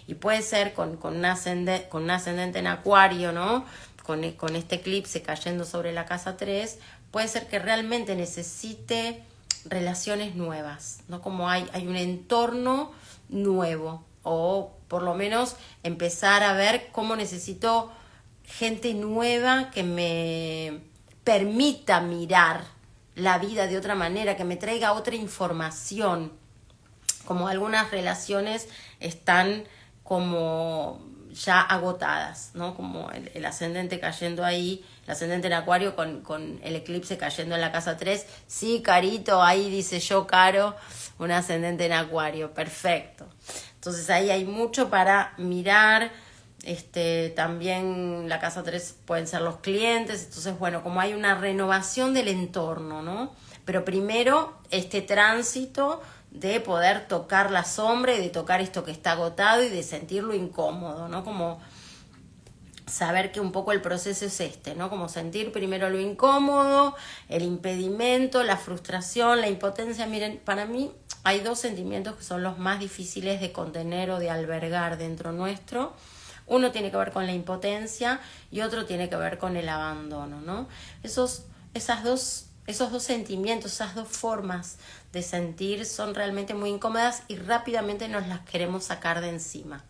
Y puede ser con un ascendente en Acuario, ¿no? Con este eclipse cayendo sobre la casa 3, puede ser que realmente necesite relaciones nuevas, ¿no? Como hay un entorno nuevo, o por lo menos empezar a ver cómo necesito gente nueva que me permita mirar la vida de otra manera, que me traiga otra información. Como algunas relaciones están como ya agotadas, ¿no? Como el ascendente cayendo ahí, el ascendente en Acuario con el eclipse cayendo en la casa 3. Sí, Carito, ahí dice yo, Caro, un ascendente en Acuario, perfecto. Entonces ahí hay mucho para mirar. También la casa 3 pueden ser los clientes. Entonces, bueno, como hay una renovación del entorno, ¿no? Pero primero este tránsito de poder tocar la sombra y de tocar esto que está agotado y de sentirlo incómodo, ¿no? Como saber que un poco el proceso es ¿no? Como sentir primero lo incómodo, el impedimento, la frustración, la impotencia. Miren, para mí hay dos sentimientos que son los más difíciles de contener o de albergar dentro nuestro. Uno tiene que ver con la impotencia y otro tiene que ver con el abandono, ¿no? Esos dos sentimientos, esas dos formas de sentir son realmente muy incómodas y rápidamente nos las queremos sacar de encima.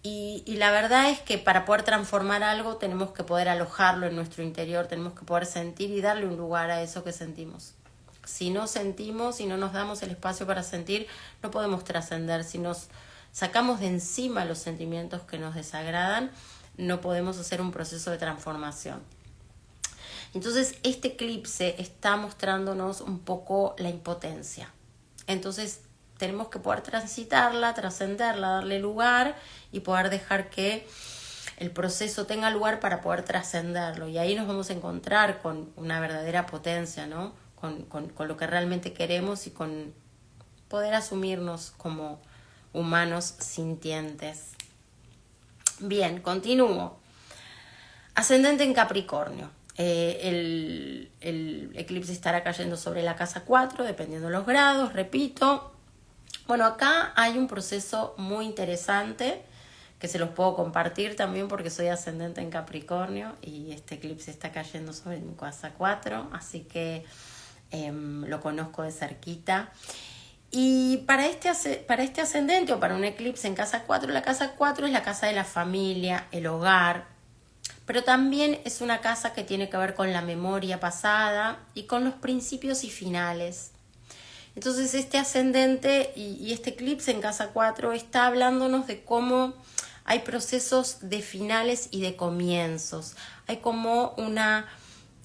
Y la verdad es que para poder transformar algo tenemos que poder alojarlo en nuestro interior, tenemos que poder sentir y darle un lugar a eso que sentimos. Si no sentimos, si no nos damos el espacio para sentir, no podemos trascender. Si nos sacamos de encima los sentimientos que nos desagradan, no podemos hacer un proceso de transformación. Entonces este eclipse está mostrándonos un poco la impotencia. Entonces tenemos que poder transitarla, trascenderla, darle lugar y poder dejar que el proceso tenga lugar para poder trascenderlo. Y ahí nos vamos a encontrar con una verdadera potencia, ¿no? Con lo que realmente queremos y con poder asumirnos como humanos sintientes. Bien, continúo. Ascendente en Capricornio. El eclipse estará cayendo sobre la casa 4, dependiendo de los grados, repito. Bueno, acá hay un proceso muy interesante que se los puedo compartir también porque soy ascendente en Capricornio y este eclipse está cayendo sobre mi casa 4, así que lo conozco de cerquita. Y para este ascendente o para un eclipse en casa 4, la casa 4 es la casa de la familia, el hogar, pero también es una casa que tiene que ver con la memoria pasada y con los principios y finales. Entonces este ascendente y este eclipse en casa 4 está hablándonos de cómo hay procesos de finales y de comienzos. Hay como una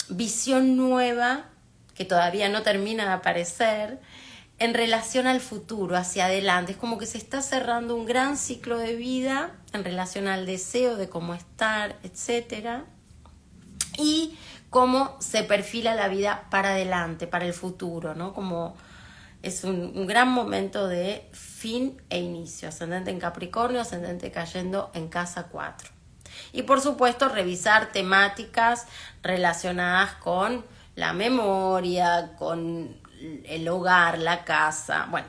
visión nueva que todavía no termina de aparecer en relación al futuro, hacia adelante. Es como que se está cerrando un gran ciclo de vida en relación al deseo de cómo estar, etc. Y cómo se perfila la vida para adelante, para el futuro, ¿no? Como es un gran momento de fin e inicio. Ascendente en Capricornio, ascendente cayendo en casa 4. Y por supuesto revisar temáticas relacionadas con la memoria, con el hogar, la casa. Bueno,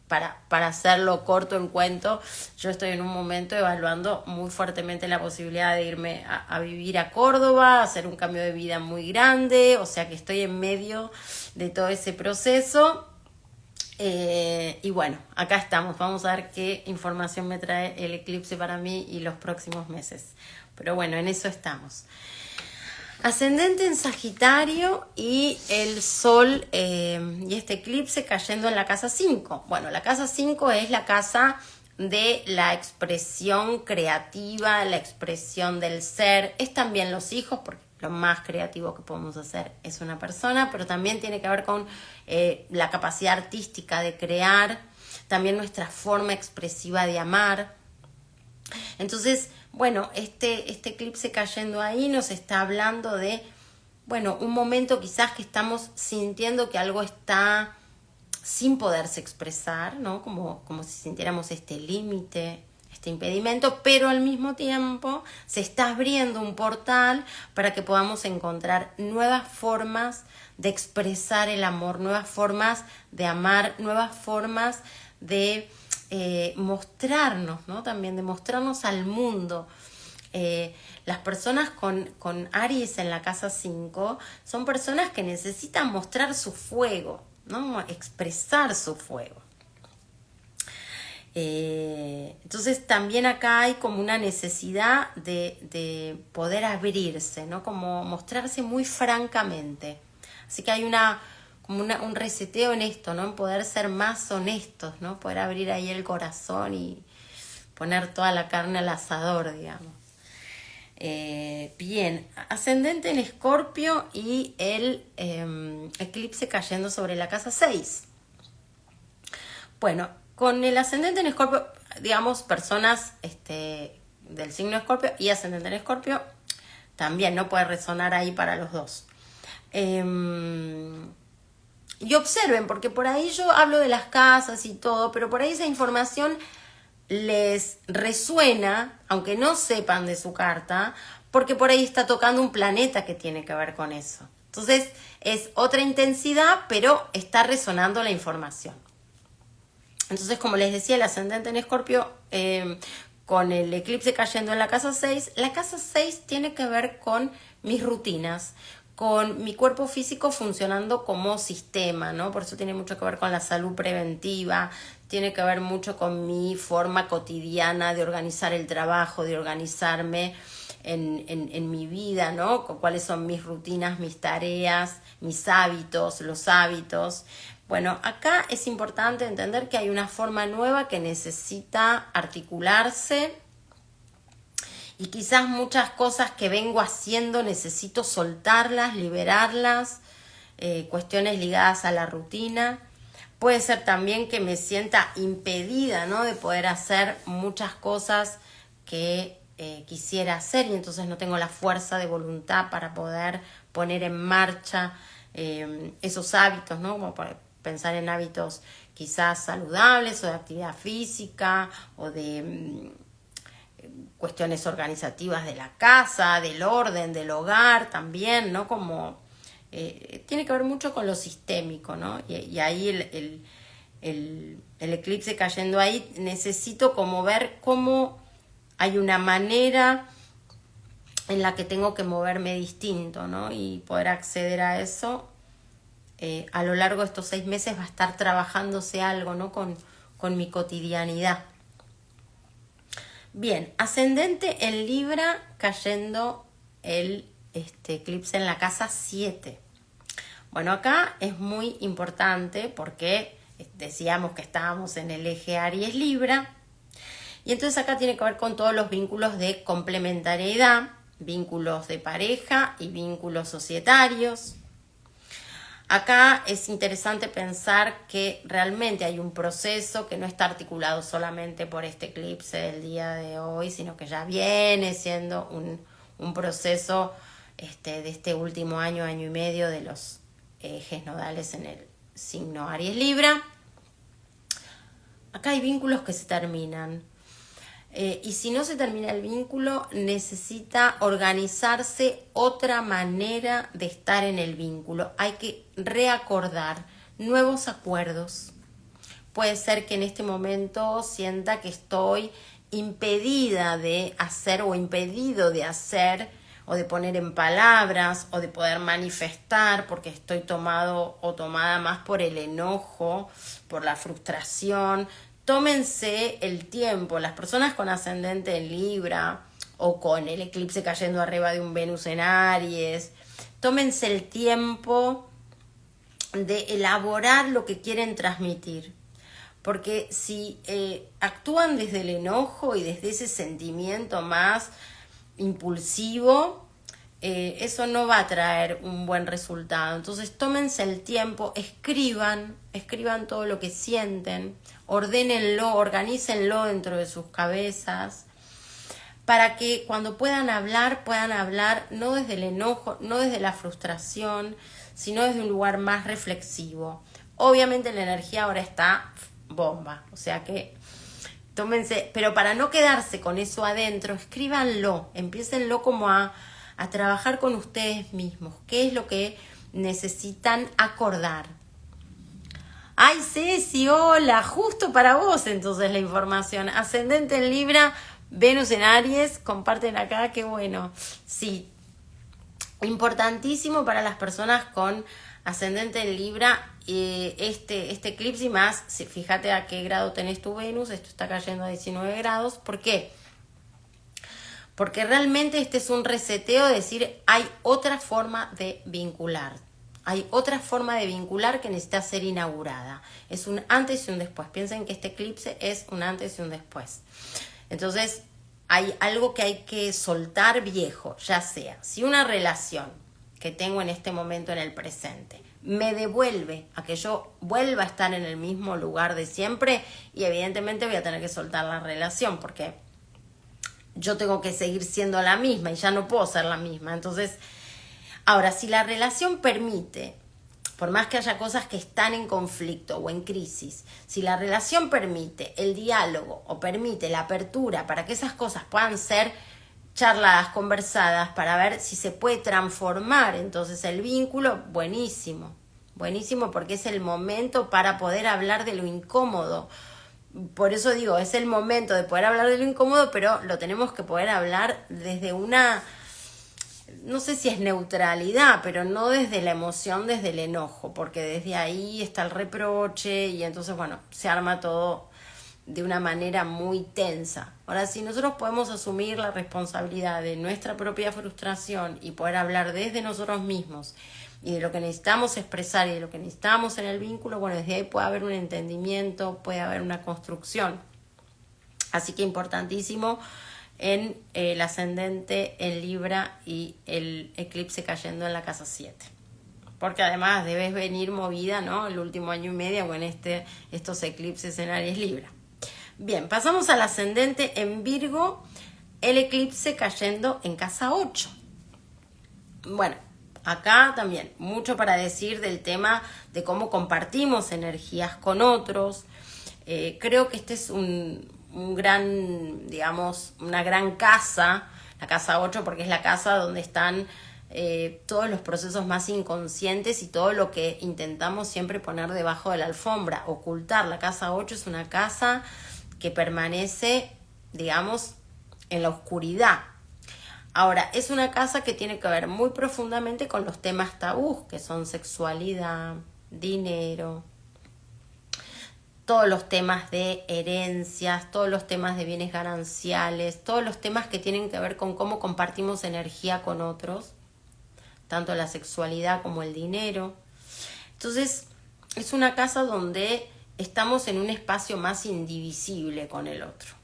para hacerlo corto en cuento, yo estoy en un momento evaluando muy fuertemente la posibilidad de irme a vivir a Córdoba, hacer un cambio de vida muy grande, o sea que estoy en medio de todo ese proceso. Y bueno, acá estamos, vamos a ver qué información me trae el eclipse para mí y los próximos meses. Pero bueno, en eso estamos. Ascendente en Sagitario y el Sol y este eclipse cayendo en la casa 5. Bueno, la casa 5 es la casa de la expresión creativa, la expresión del ser. Es también los hijos, porque lo más creativo que podemos hacer es una persona, pero también tiene que ver con la capacidad artística de crear, también nuestra forma expresiva de amar. Entonces, bueno, este eclipse cayendo ahí nos está hablando de, bueno, un momento quizás que estamos sintiendo que algo está sin poderse expresar, ¿no? Como si sintiéramos este límite, este impedimento, pero al mismo tiempo se está abriendo un portal para que podamos encontrar nuevas formas de expresar el amor, nuevas formas de amar, nuevas formas de mostrarnos, ¿no? También de mostrarnos al mundo. Las personas con Aries en la casa 5 son personas que necesitan mostrar su fuego, ¿no? Expresar su fuego. Entonces también acá hay como una necesidad de poder abrirse, ¿no? Como mostrarse muy francamente. Así que hay un reseteo en esto, ¿no? En poder ser más honestos, ¿no? Poder abrir ahí el corazón y poner toda la carne al asador, digamos. Bien, ascendente en Escorpio y el eclipse cayendo sobre la casa 6. Bueno, con el ascendente en Escorpio, digamos, personas del signo Escorpio y ascendente en Escorpio, también no puede resonar ahí para los dos. Y observen, porque por ahí yo hablo de las casas y todo, pero por ahí esa información les resuena, aunque no sepan de su carta, porque por ahí está tocando un planeta que tiene que ver con eso. Entonces es otra intensidad, pero está resonando la información. Entonces, como les decía, el ascendente en Escorpio, con el eclipse cayendo en la casa 6 tiene que ver con mis rutinas, con mi cuerpo físico funcionando como sistema, ¿no? Por eso tiene mucho que ver con la salud preventiva, tiene que ver mucho con mi forma cotidiana de organizar el trabajo, de organizarme en mi vida, ¿no? Con cuáles son mis rutinas, mis tareas, mis hábitos, los hábitos. Bueno, acá es importante entender que hay una forma nueva que necesita articularse y quizás muchas cosas que vengo haciendo necesito soltarlas, liberarlas, cuestiones ligadas a la rutina. Puede ser también que me sienta impedida, ¿no? De poder hacer muchas cosas que quisiera hacer y entonces no tengo la fuerza de voluntad para poder poner en marcha esos hábitos, ¿no? Como pensar en hábitos quizás saludables o de actividad física o de cuestiones organizativas de la casa, del orden, del hogar también, ¿no? Como tiene que ver mucho con lo sistémico, ¿no? Y ahí el eclipse cayendo ahí, necesito como ver cómo hay una manera en la que tengo que moverme distinto, ¿no? Y poder acceder a eso, a lo largo de estos 6 meses va a estar trabajándose algo, ¿no? Con mi cotidianidad. Bien, ascendente en Libra, cayendo el eclipse en la casa 7. Bueno, acá es muy importante porque decíamos que estábamos en el eje Aries-Libra. Y entonces acá tiene que ver con todos los vínculos de complementariedad, vínculos de pareja y vínculos societarios. Acá es interesante pensar que realmente hay un proceso que no está articulado solamente por este eclipse del día de hoy, sino que ya viene siendo un proceso de este último año, año y medio de los ejes nodales en el signo Aries-Libra. Acá hay vínculos que se terminan. Y si no se termina el vínculo, necesita organizarse otra manera de estar en el vínculo. Hay que reacordar nuevos acuerdos. Puede ser que en este momento sienta que estoy impedida de hacer o impedido de hacer o de poner en palabras o de poder manifestar porque estoy tomado o tomada más por el enojo, por la frustración. Tómense el tiempo, las personas con ascendente en Libra o con el eclipse cayendo arriba de un Venus en Aries, tómense el tiempo de elaborar lo que quieren transmitir. Porque si actúan desde el enojo y desde ese sentimiento más impulsivo, eso no va a traer un buen resultado. Entonces tómense el tiempo, escriban todo lo que sienten, ordénenlo, organícenlo dentro de sus cabezas, para que cuando puedan hablar no desde el enojo, no desde la frustración, sino desde un lugar más reflexivo. Obviamente la energía ahora está bomba, o sea que tómense, pero para no quedarse con eso adentro, escríbanlo, empiécenlo como a trabajar con ustedes mismos, qué es lo que necesitan acordar. Ay, Ceci, hola, justo para vos entonces la información. Ascendente en Libra, Venus en Aries, comparten acá, qué bueno. Sí, importantísimo para las personas con ascendente en Libra, este eclipse y más, fíjate a qué grado tenés tu Venus, esto está cayendo a 19 grados, ¿por qué? Porque realmente este es un reseteo, de decir, hay otra forma de vincular. Hay otra forma de vincular que necesita ser inaugurada. Es un antes y un después. Piensen que este eclipse es un antes y un después. Entonces, hay algo que hay que soltar viejo, ya sea, si una relación que tengo en este momento, en el presente, me devuelve a que yo vuelva a estar en el mismo lugar de siempre, y evidentemente voy a tener que soltar la relación, porque yo tengo que seguir siendo la misma y ya no puedo ser la misma. Entonces, ahora, si la relación permite, por más que haya cosas que están en conflicto o en crisis, si la relación permite el diálogo o permite la apertura para que esas cosas puedan ser charladas, conversadas, para ver si se puede transformar entonces el vínculo, buenísimo, buenísimo, porque es el momento para poder hablar de lo incómodo. Por eso digo, es el momento de poder hablar de lo incómodo, pero lo tenemos que poder hablar desde una, no sé si es neutralidad, pero no desde la emoción, desde el enojo, porque desde ahí está el reproche y entonces, bueno, se arma todo de una manera muy tensa. Ahora, si nosotros podemos asumir la responsabilidad de nuestra propia frustración y poder hablar desde nosotros mismos y de lo que necesitamos expresar y de lo que necesitamos en el vínculo, bueno, desde ahí puede haber un entendimiento, puede haber una construcción. Así que importantísimo en el ascendente en Libra y el eclipse cayendo en la casa 7. Porque además debes venir movida, ¿no? El último año y medio con estos eclipses en Aries Libra. Bien, pasamos al ascendente en Virgo, el eclipse cayendo en casa 8. Bueno, acá también mucho para decir del tema de cómo compartimos energías con otros. Creo que este es un gran, digamos, una gran casa, la casa 8, porque es la casa donde están todos los procesos más inconscientes y todo lo que intentamos siempre poner debajo de la alfombra, ocultar. La casa 8 es una casa que permanece, digamos, en la oscuridad. Ahora, es una casa que tiene que ver muy profundamente con los temas tabús, que son sexualidad, dinero, todos los temas de herencias, todos los temas de bienes gananciales, todos los temas que tienen que ver con cómo compartimos energía con otros, tanto la sexualidad como el dinero. Entonces, es una casa donde estamos en un espacio más indivisible con el otro.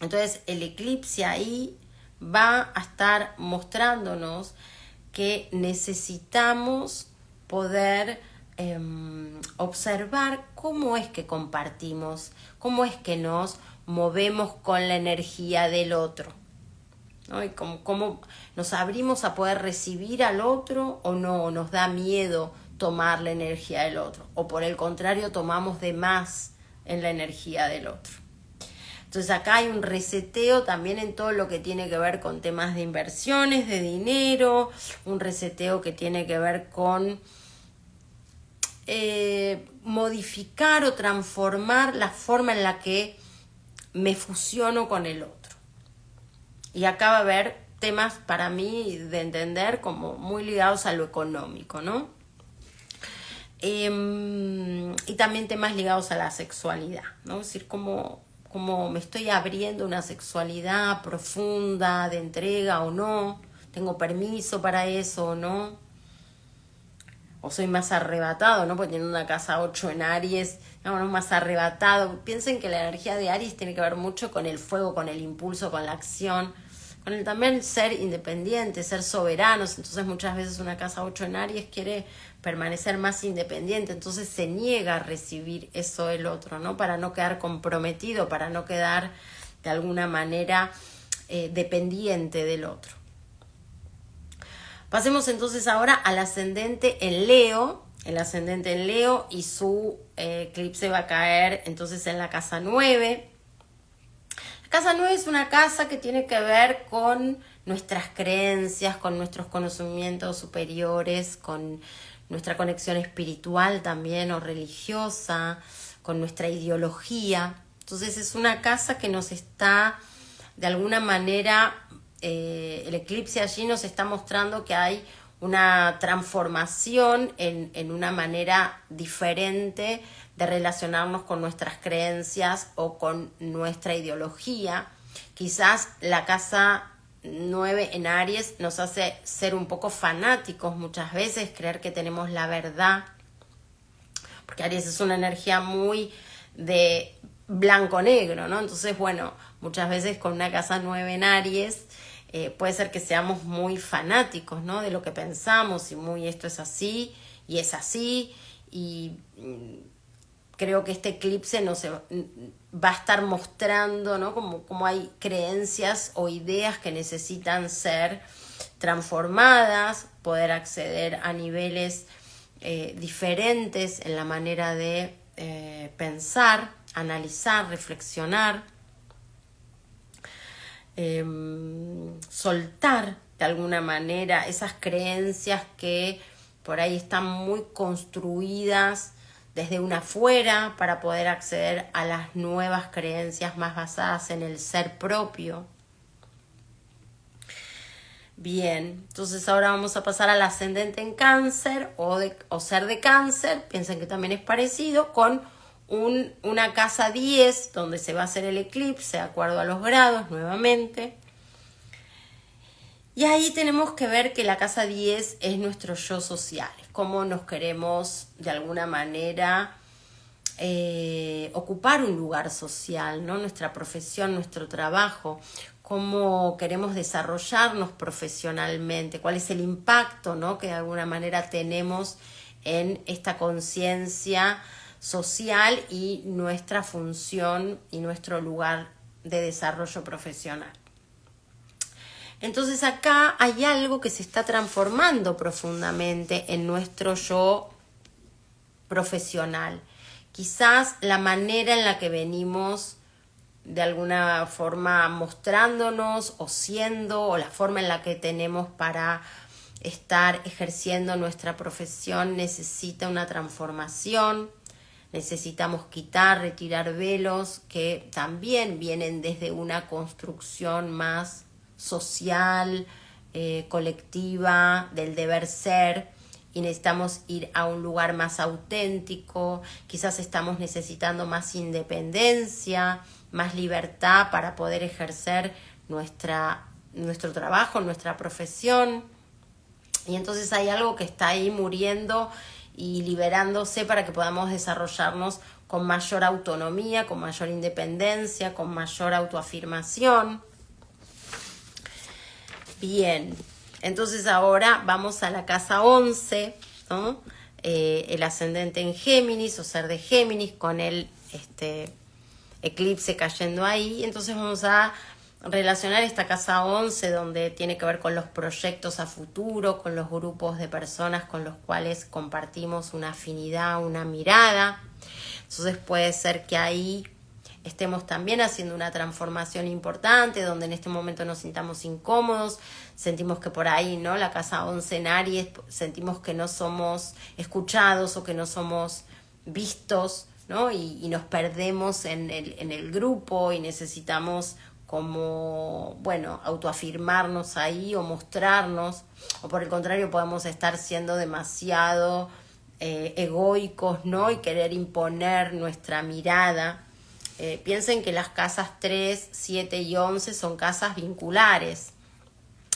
Entonces, el eclipse ahí va a estar mostrándonos que necesitamos poder observar cómo es que compartimos, cómo es que nos movemos con la energía del otro, ¿no? Y cómo nos abrimos a poder recibir al otro o no, o nos da miedo tomar la energía del otro, o por el contrario tomamos de más en la energía del otro. Entonces acá hay un reseteo también en todo lo que tiene que ver con temas de inversiones, de dinero, un reseteo que tiene que ver con modificar o transformar la forma en la que me fusiono con el otro. Y acá va a haber temas para mí de entender como muy ligados a lo económico, ¿no? Y también temas ligados a la sexualidad, ¿no? Es decir, cómo me estoy abriendo una sexualidad profunda, de entrega o no, tengo permiso para eso o no, o soy más arrebatado, ¿no? Porque tiene una casa 8 en Aries, digamos, más arrebatado. Piensen que la energía de Aries tiene que ver mucho con el fuego, con el impulso, con la acción, con el también ser independiente, ser soberanos. Entonces muchas veces una casa 8 en Aries quiere permanecer más independiente, entonces se niega a recibir eso del otro, ¿no? Para no quedar comprometido, para no quedar de alguna manera dependiente del otro. Pasemos entonces ahora al ascendente en Leo. El ascendente en Leo y su eclipse va a caer entonces en la casa 9. La casa 9 es una casa que tiene que ver con nuestras creencias, con nuestros conocimientos superiores, con nuestra conexión espiritual también o religiosa, con nuestra ideología. Entonces es una casa que nos está, de alguna manera, el eclipse allí nos está mostrando que hay una transformación en una manera diferente de relacionarnos con nuestras creencias o con nuestra ideología. Quizás la casa 9 en Aries nos hace ser un poco fanáticos muchas veces, creer que tenemos la verdad, porque Aries es una energía muy de blanco-negro, ¿no? Entonces, bueno, muchas veces con una casa 9 en Aries puede ser que seamos muy fanáticos, ¿no? De lo que pensamos y muy esto es así y es así, y creo que este eclipse va a estar mostrando, ¿no? Como hay creencias o ideas que necesitan ser transformadas, poder acceder a niveles diferentes en la manera de pensar, analizar, reflexionar, soltar de alguna manera esas creencias que por ahí están muy construidas desde una afuera para poder acceder a las nuevas creencias más basadas en el ser propio. Bien, entonces ahora vamos a pasar al ascendente en Cáncer o ser de Cáncer. Piensen que también es parecido con una casa 10 donde se va a hacer el eclipse de acuerdo a los grados nuevamente. Y ahí tenemos que ver que la casa 10 es nuestro yo social, cómo nos queremos de alguna manera ocupar un lugar social, ¿no? Nuestra profesión, nuestro trabajo, cómo queremos desarrollarnos profesionalmente, cuál es el impacto, ¿no? Que de alguna manera tenemos en esta conciencia social y nuestra función y nuestro lugar de desarrollo profesional. Entonces acá hay algo que se está transformando profundamente en nuestro yo profesional. Quizás la manera en la que venimos de alguna forma mostrándonos o siendo, o la forma en la que tenemos para estar ejerciendo nuestra profesión necesita una transformación, necesitamos quitar, retirar velos que también vienen desde una construcción más social, colectiva, del deber ser, y necesitamos ir a un lugar más auténtico. Quizás estamos necesitando más independencia, más libertad para poder ejercer nuestro trabajo, nuestra profesión. Y entonces hay algo que está ahí muriendo y liberándose para que podamos desarrollarnos con mayor autonomía, con mayor independencia, con mayor autoafirmación. Bien, entonces ahora vamos a la casa 11, ¿no? El ascendente en Géminis o ser de Géminis con el eclipse cayendo ahí. Entonces vamos a relacionar esta casa 11 donde tiene que ver con los proyectos a futuro, con los grupos de personas con los cuales compartimos una afinidad, una mirada. Entonces puede ser que ahí estemos también haciendo una transformación importante, donde en este momento nos sintamos incómodos, sentimos que por ahí, ¿no? La casa 11 en Aries, sentimos que no somos escuchados o que no somos vistos, ¿no? Y nos perdemos en el grupo y necesitamos como, bueno, autoafirmarnos ahí o mostrarnos, o por el contrario podemos estar siendo demasiado egoicos, ¿no? Y querer imponer nuestra mirada. Piensen que las casas 3, 7 y 11 son casas vinculares.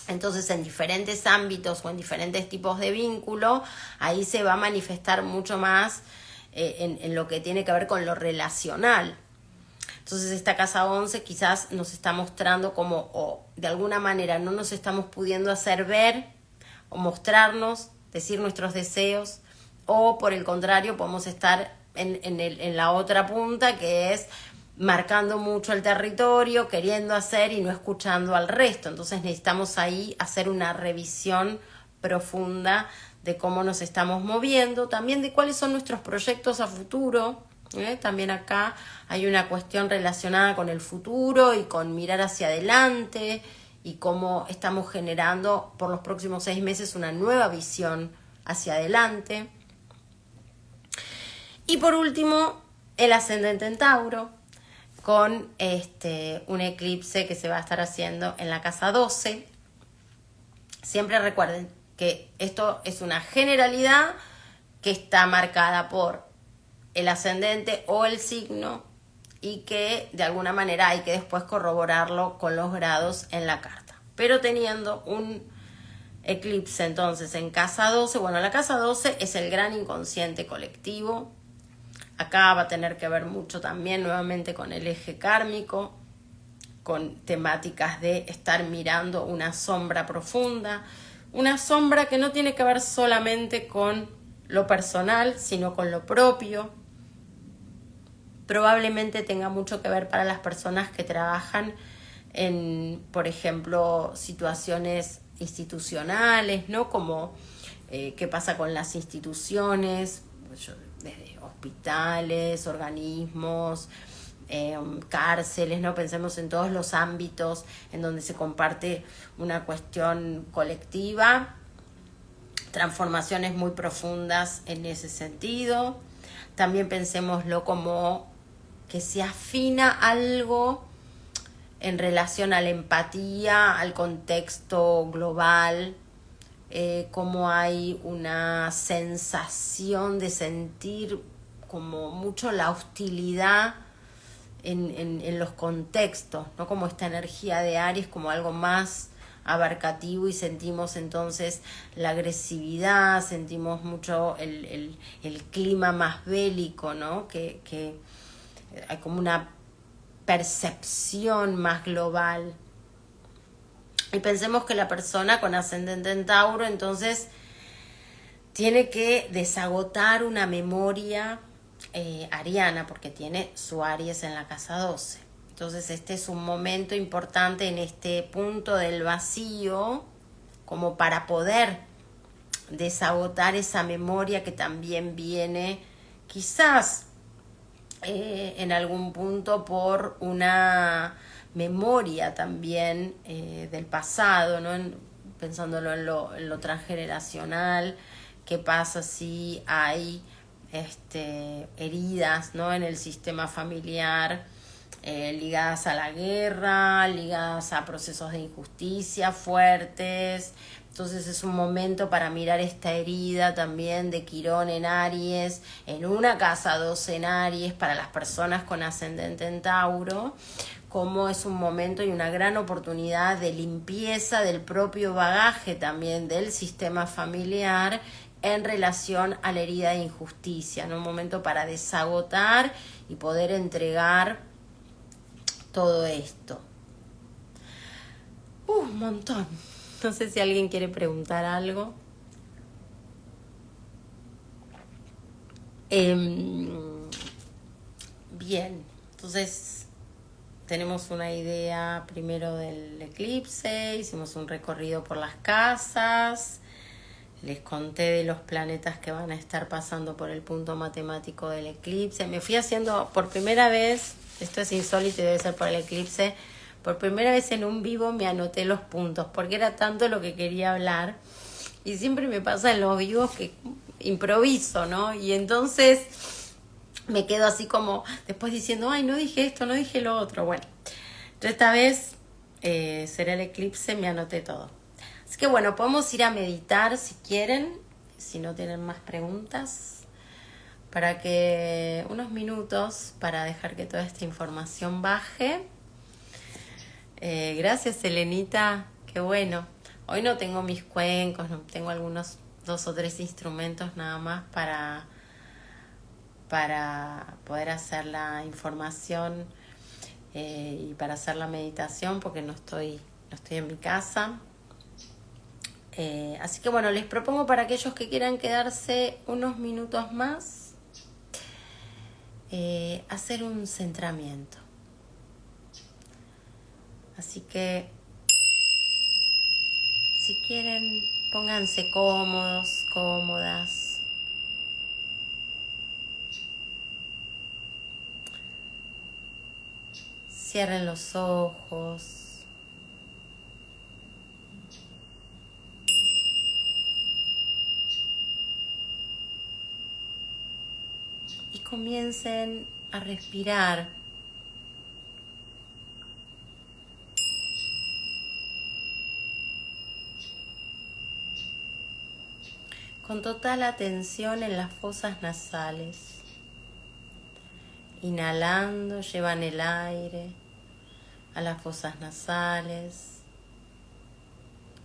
Entonces, en diferentes ámbitos o en diferentes tipos de vínculo, ahí se va a manifestar mucho más en lo que tiene que ver con lo relacional. Entonces, esta casa 11 quizás nos está mostrando como, o de alguna manera no nos estamos pudiendo hacer ver o mostrarnos, decir nuestros deseos, o por el contrario podemos estar en la otra punta, que es marcando mucho el territorio, queriendo hacer y no escuchando al resto. Entonces necesitamos ahí hacer una revisión profunda de cómo nos estamos moviendo, también de cuáles son nuestros proyectos a futuro. También acá hay una cuestión relacionada con el futuro y con mirar hacia adelante y cómo estamos generando por los próximos 6 meses una nueva visión hacia adelante. Y por último, el ascendente en Tauro, con un eclipse que se va a estar haciendo en la casa 12. Siempre recuerden que esto es una generalidad que está marcada por el ascendente o el signo y que de alguna manera hay que después corroborarlo con los grados en la carta. Pero teniendo un eclipse entonces en casa 12, bueno, la casa 12 es el gran inconsciente colectivo. Acá va a tener que ver mucho también nuevamente con el eje kármico, con temáticas de estar mirando una sombra profunda, una sombra que no tiene que ver solamente con lo personal, sino con lo propio. Probablemente tenga mucho que ver para las personas que trabajan en, por ejemplo, situaciones institucionales, ¿no? Como qué pasa con las instituciones, desde hospitales, organismos, cárceles, ¿no? Pensemos en todos los ámbitos en donde se comparte una cuestión colectiva, transformaciones muy profundas en ese sentido. También pensémoslo como que se afina algo en relación a la empatía, al contexto global, como hay una sensación de sentir como mucho la hostilidad en los contextos, ¿no? Como esta energía de Aries como algo más abarcativo y sentimos entonces la agresividad, sentimos mucho el clima más bélico, ¿no? Que hay como una percepción más global. Y pensemos que la persona con ascendente en Tauro entonces tiene que desagotar una memoria ariana, porque tiene su Aries en la casa 12. Entonces este es un momento importante en este punto del vacío, como para poder desagotar esa memoria que también viene quizás en algún punto por una memoria también del pasado, ¿no? Pensándolo en lo transgeneracional. ¿Qué pasa si hay heridas, ¿no? En el sistema familiar, ligadas a la guerra, ligadas a procesos de injusticia fuertes. Entonces es un momento para mirar esta herida también de Quirón en Aries, en una casa 12 en Aries, para las personas con ascendente en Tauro, como es un momento y una gran oportunidad de limpieza del propio bagaje también del sistema familiar en relación a la herida de injusticia, ¿no? Un momento para desagotar y poder entregar todo esto. Un montón. No sé si alguien quiere preguntar algo. Bien, entonces tenemos una idea primero del eclipse, hicimos un recorrido por las casas, les conté de los planetas que van a estar pasando por el punto matemático del eclipse. Me fui haciendo por primera vez, esto es insólito y debe ser por el eclipse, por primera vez en un vivo me anoté los puntos, porque era tanto lo que quería hablar. Y siempre me pasa en los vivos que improviso, ¿no? Y entonces me quedo así como después diciendo, ay, no dije esto, no dije lo otro. Bueno, yo esta vez será el eclipse, me anoté todo. Así que bueno, podemos ir a meditar si quieren, si no tienen más preguntas, para que unos minutos para dejar que toda esta información baje. Gracias, Elenita, qué bueno. Hoy no tengo mis cuencos, no tengo algunos 2 o 3 instrumentos nada más para poder hacer la información y para hacer la meditación, porque no estoy en mi casa. Así que bueno, les propongo para aquellos que quieran quedarse unos minutos más, hacer un centramiento. Así que si quieren, pónganse cómodos, cómodas. Cierren los ojos. Y comiencen a respirar. Con total atención en las fosas nasales. Inhalando, llevan el aire a las fosas nasales.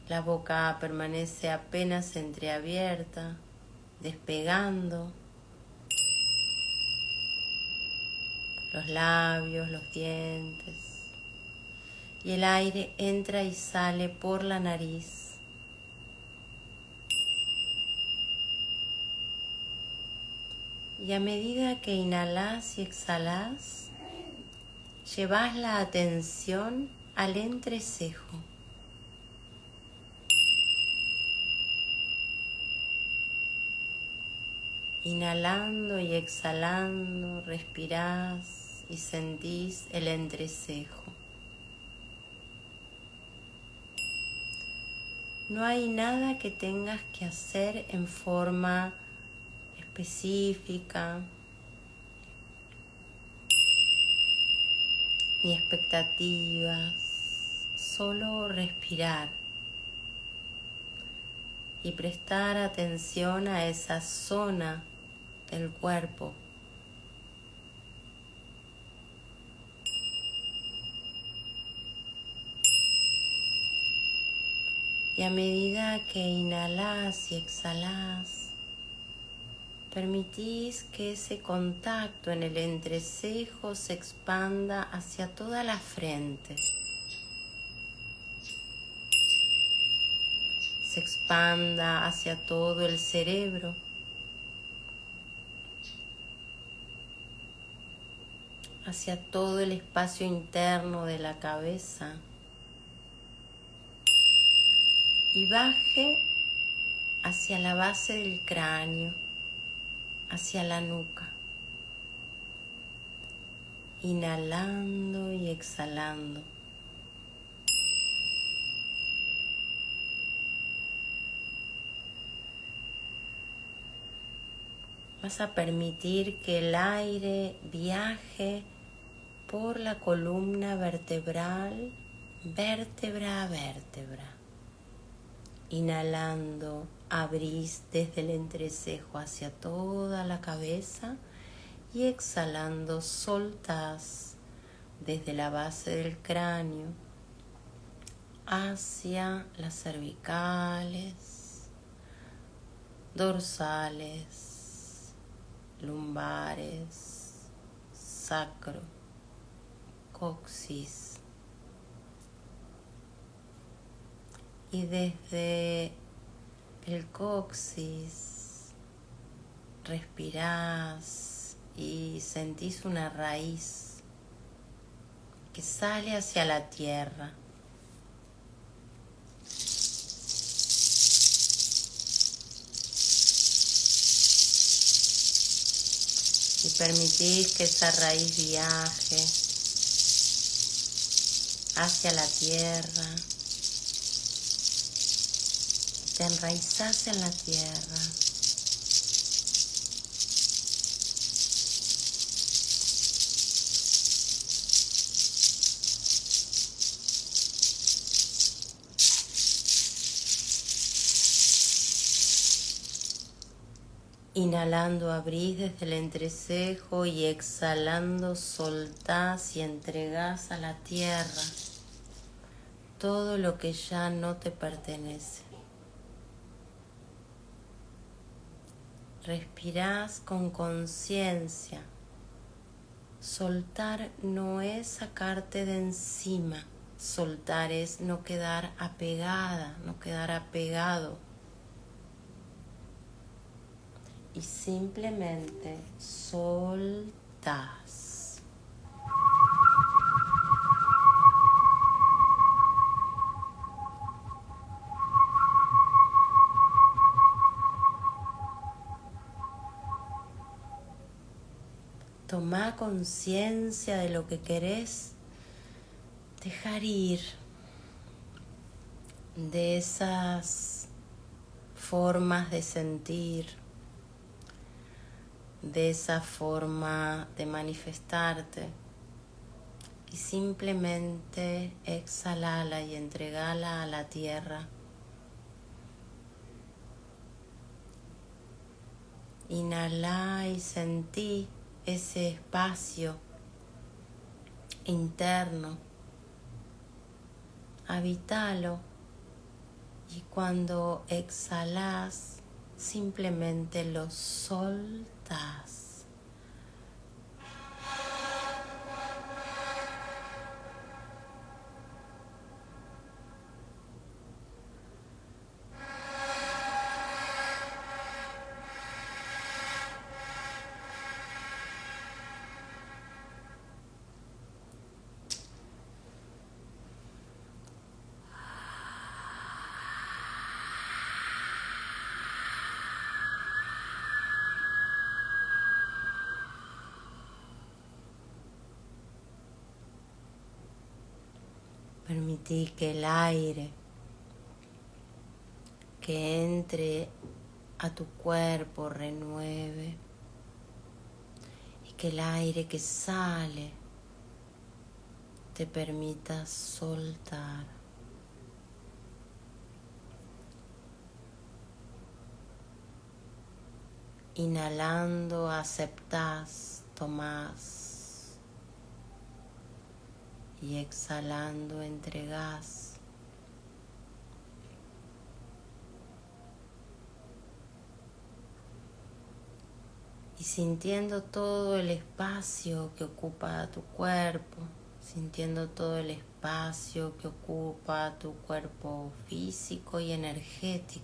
La boca permanece apenas entreabierta, despegando. Los labios, los dientes. Y el aire entra y sale por la nariz. Y a medida que inhalas y exhalas, llevas la atención al entrecejo. Inhalando y exhalando, respirás y sentís el entrecejo. No hay nada que tengas que hacer en forma específica, ni expectativas, solo respirar y prestar atención a esa zona del cuerpo. Y a medida que inhalas y exhalas, permitís que ese contacto en el entrecejo se expanda hacia toda la frente. Se expanda hacia todo el cerebro. Hacia todo el espacio interno de la cabeza. Y baje hacia la base del cráneo, hacia la nuca. Inhalando y exhalando. Vas a permitir que el aire viaje por la columna vertebral, vértebra a vértebra. Inhalando, abrís desde el entrecejo hacia toda la cabeza y exhalando, soltás desde la base del cráneo hacia las cervicales, dorsales, lumbares, sacro, coxis. Y desde el coxis respirás y sentís una raíz que sale hacia la tierra. Y permitís que esa raíz viaje hacia la tierra. Te enraizás en la tierra. Inhalando abrís desde el entrecejo y exhalando soltás y entregás a la tierra todo lo que ya no te pertenece. Respirás con conciencia. Soltar no es sacarte de encima. Soltar es no quedar apegada, no quedar apegado. Y simplemente soltás. Tomá conciencia de lo que querés dejar ir, de esas formas de sentir, de esa forma de manifestarte, y simplemente exhalala y entregala a la tierra. Inhalá y sentí ese espacio interno. Habitalo, y cuando exhalás simplemente lo soltás. Permití que el aire que entre a tu cuerpo renueve, y que el aire que sale te permita soltar. Inhalando aceptás, tomás, y exhalando entregás. Y sintiendo todo el espacio que ocupa tu cuerpo, sintiendo todo el espacio que ocupa tu cuerpo físico y energético.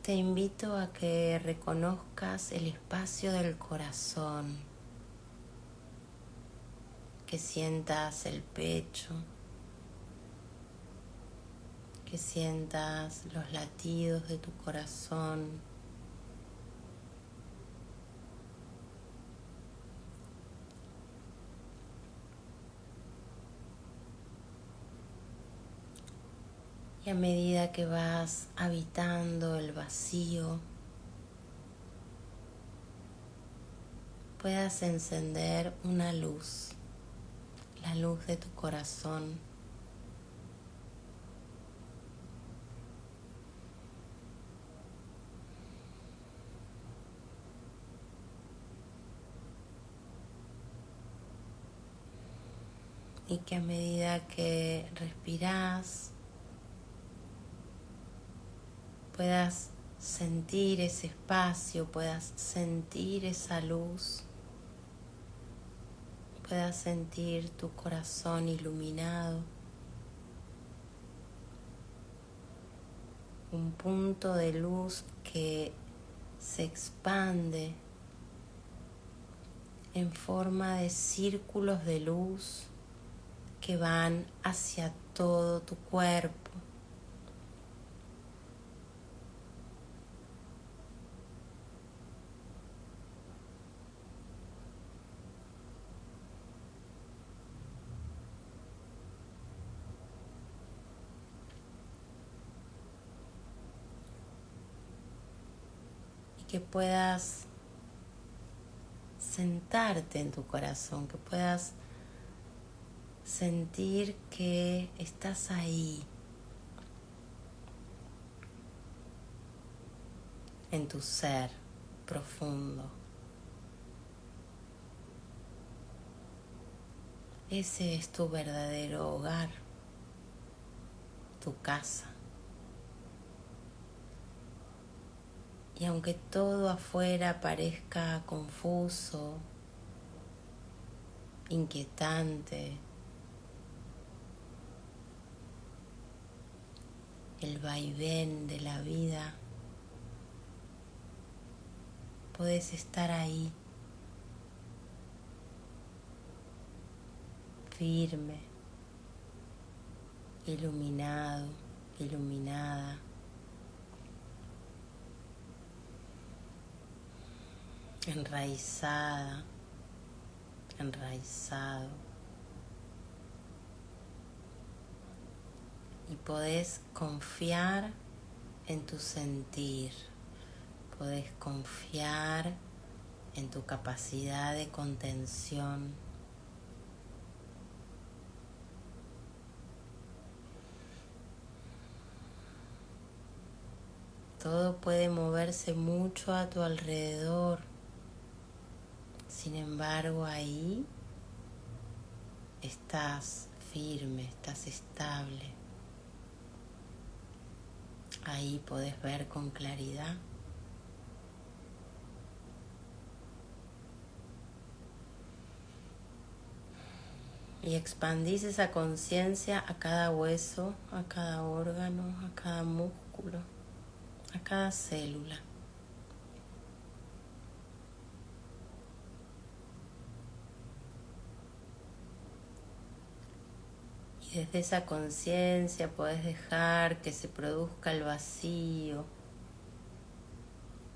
Te invito a que reconozcas el espacio del corazón, que sientas el pecho, que sientas los latidos de tu corazón. Y a medida que vas habitando el vacío, puedas encender una luz, la luz de tu corazón. Y que a medida que respiras, puedas sentir ese espacio, puedas sentir esa luz, puedas sentir tu corazón iluminado, un punto de luz que se expande en forma de círculos de luz que van hacia todo tu cuerpo. Y que puedas sentarte en tu corazón, que puedas sentir que estás ahí, en tu ser profundo. Ese es tu verdadero hogar, tu casa. Y aunque todo afuera parezca confuso, inquietante, el vaivén de la vida, podés estar ahí, firme, iluminado, iluminada, enraizada, enraizado. Y podés confiar en tu sentir, podés confiar en tu capacidad de contención. Todo puede moverse mucho a tu alrededor. Sin embargo, ahí estás firme, estás estable. Ahí podés ver con claridad. Y expandís esa conciencia a cada hueso, a cada órgano, a cada músculo, a cada célula. Y desde esa conciencia podés dejar que se produzca el vacío,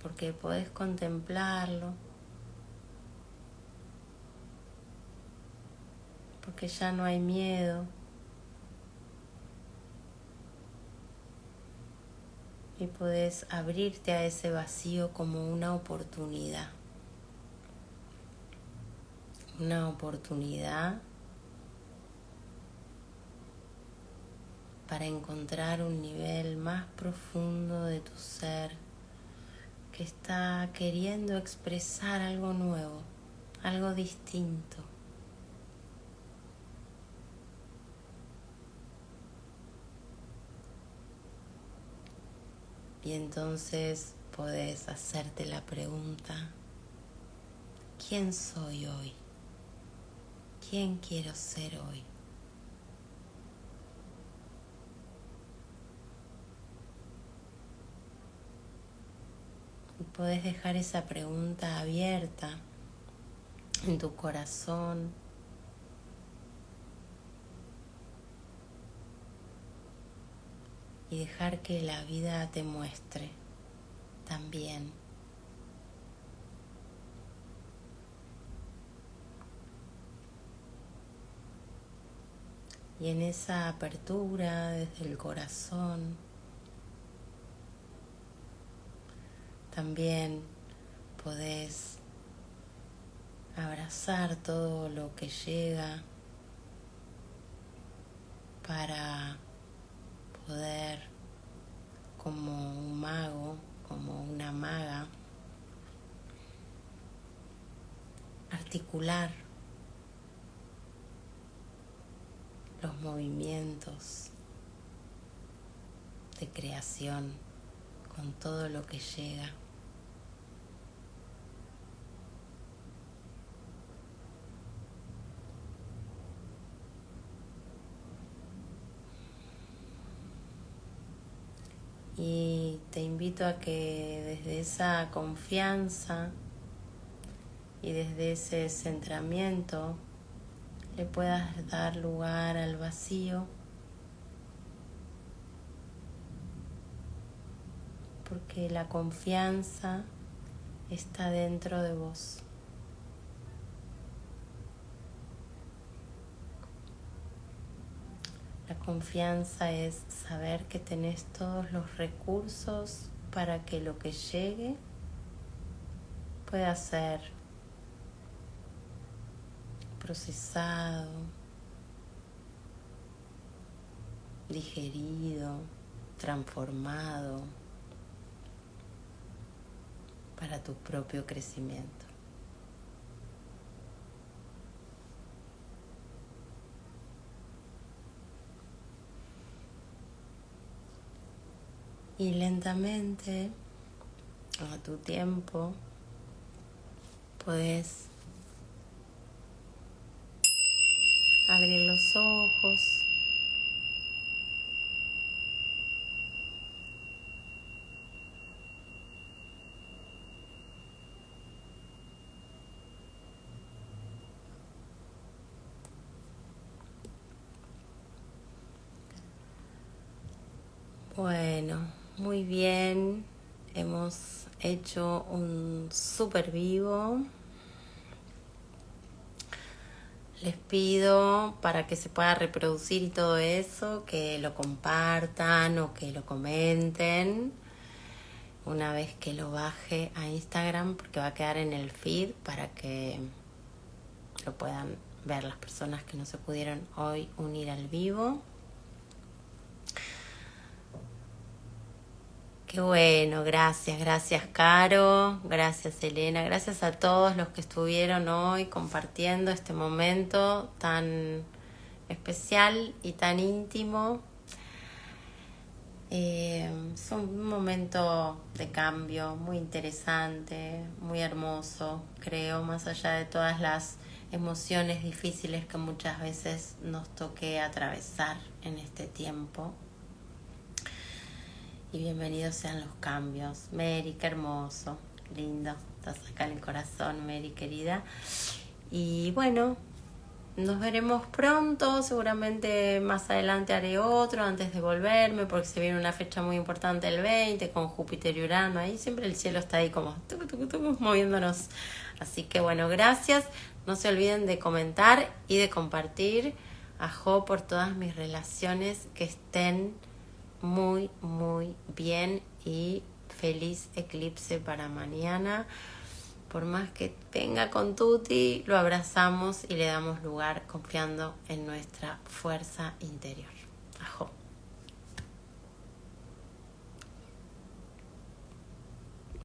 porque podés contemplarlo, porque ya no hay miedo. Y podés abrirte a ese vacío como una oportunidad. Una oportunidad para encontrar un nivel más profundo de tu ser que está queriendo expresar algo nuevo, algo distinto. Y entonces podés hacerte la pregunta: ¿quién soy hoy? ¿Quién quiero ser hoy? Y podés dejar esa pregunta abierta en tu corazón. Y dejar que la vida te muestre también. Y en esa apertura desde el corazón, también podés abrazar todo lo que llega para poder, como un mago, como una maga, articular los movimientos de creación con todo lo que llega. Y te invito a que desde esa confianza y desde ese centramiento le puedas dar lugar al vacío, porque la confianza está dentro de vos. La confianza es saber que tenés todos los recursos para que lo que llegue pueda ser procesado, digerido, transformado para tu propio crecimiento. Y lentamente, a tu tiempo, podés abrir los ojos. Bueno, muy bien. Hemos hecho un súper vivo. Les pido, para que se pueda reproducir y todo eso, que lo compartan o que lo comenten una vez que lo baje a Instagram, porque va a quedar en el feed para que lo puedan ver las personas que no se pudieron hoy unir al vivo. Qué bueno, gracias Caro, gracias Elena, gracias a todos los que estuvieron hoy compartiendo este momento tan especial y tan íntimo. Es un momento de cambio muy interesante, muy hermoso, creo, más allá de todas las emociones difíciles que muchas veces nos toque atravesar en este tiempo. Y bienvenidos sean los cambios. Mary, qué hermoso, lindo. Estás acá en el corazón, Mary, querida. Y bueno, nos veremos pronto. Seguramente más adelante haré otro antes de volverme, porque se viene una fecha muy importante el 20 con Júpiter y Urano. Ahí siempre el cielo está ahí como moviéndonos. Así que bueno, gracias. No se olviden de comentar y de compartir. Ajo por todas mis relaciones, que estén muy, muy bien, y feliz eclipse para mañana. Por más que venga con Tuti, lo abrazamos y le damos lugar confiando en nuestra fuerza interior. Ajo.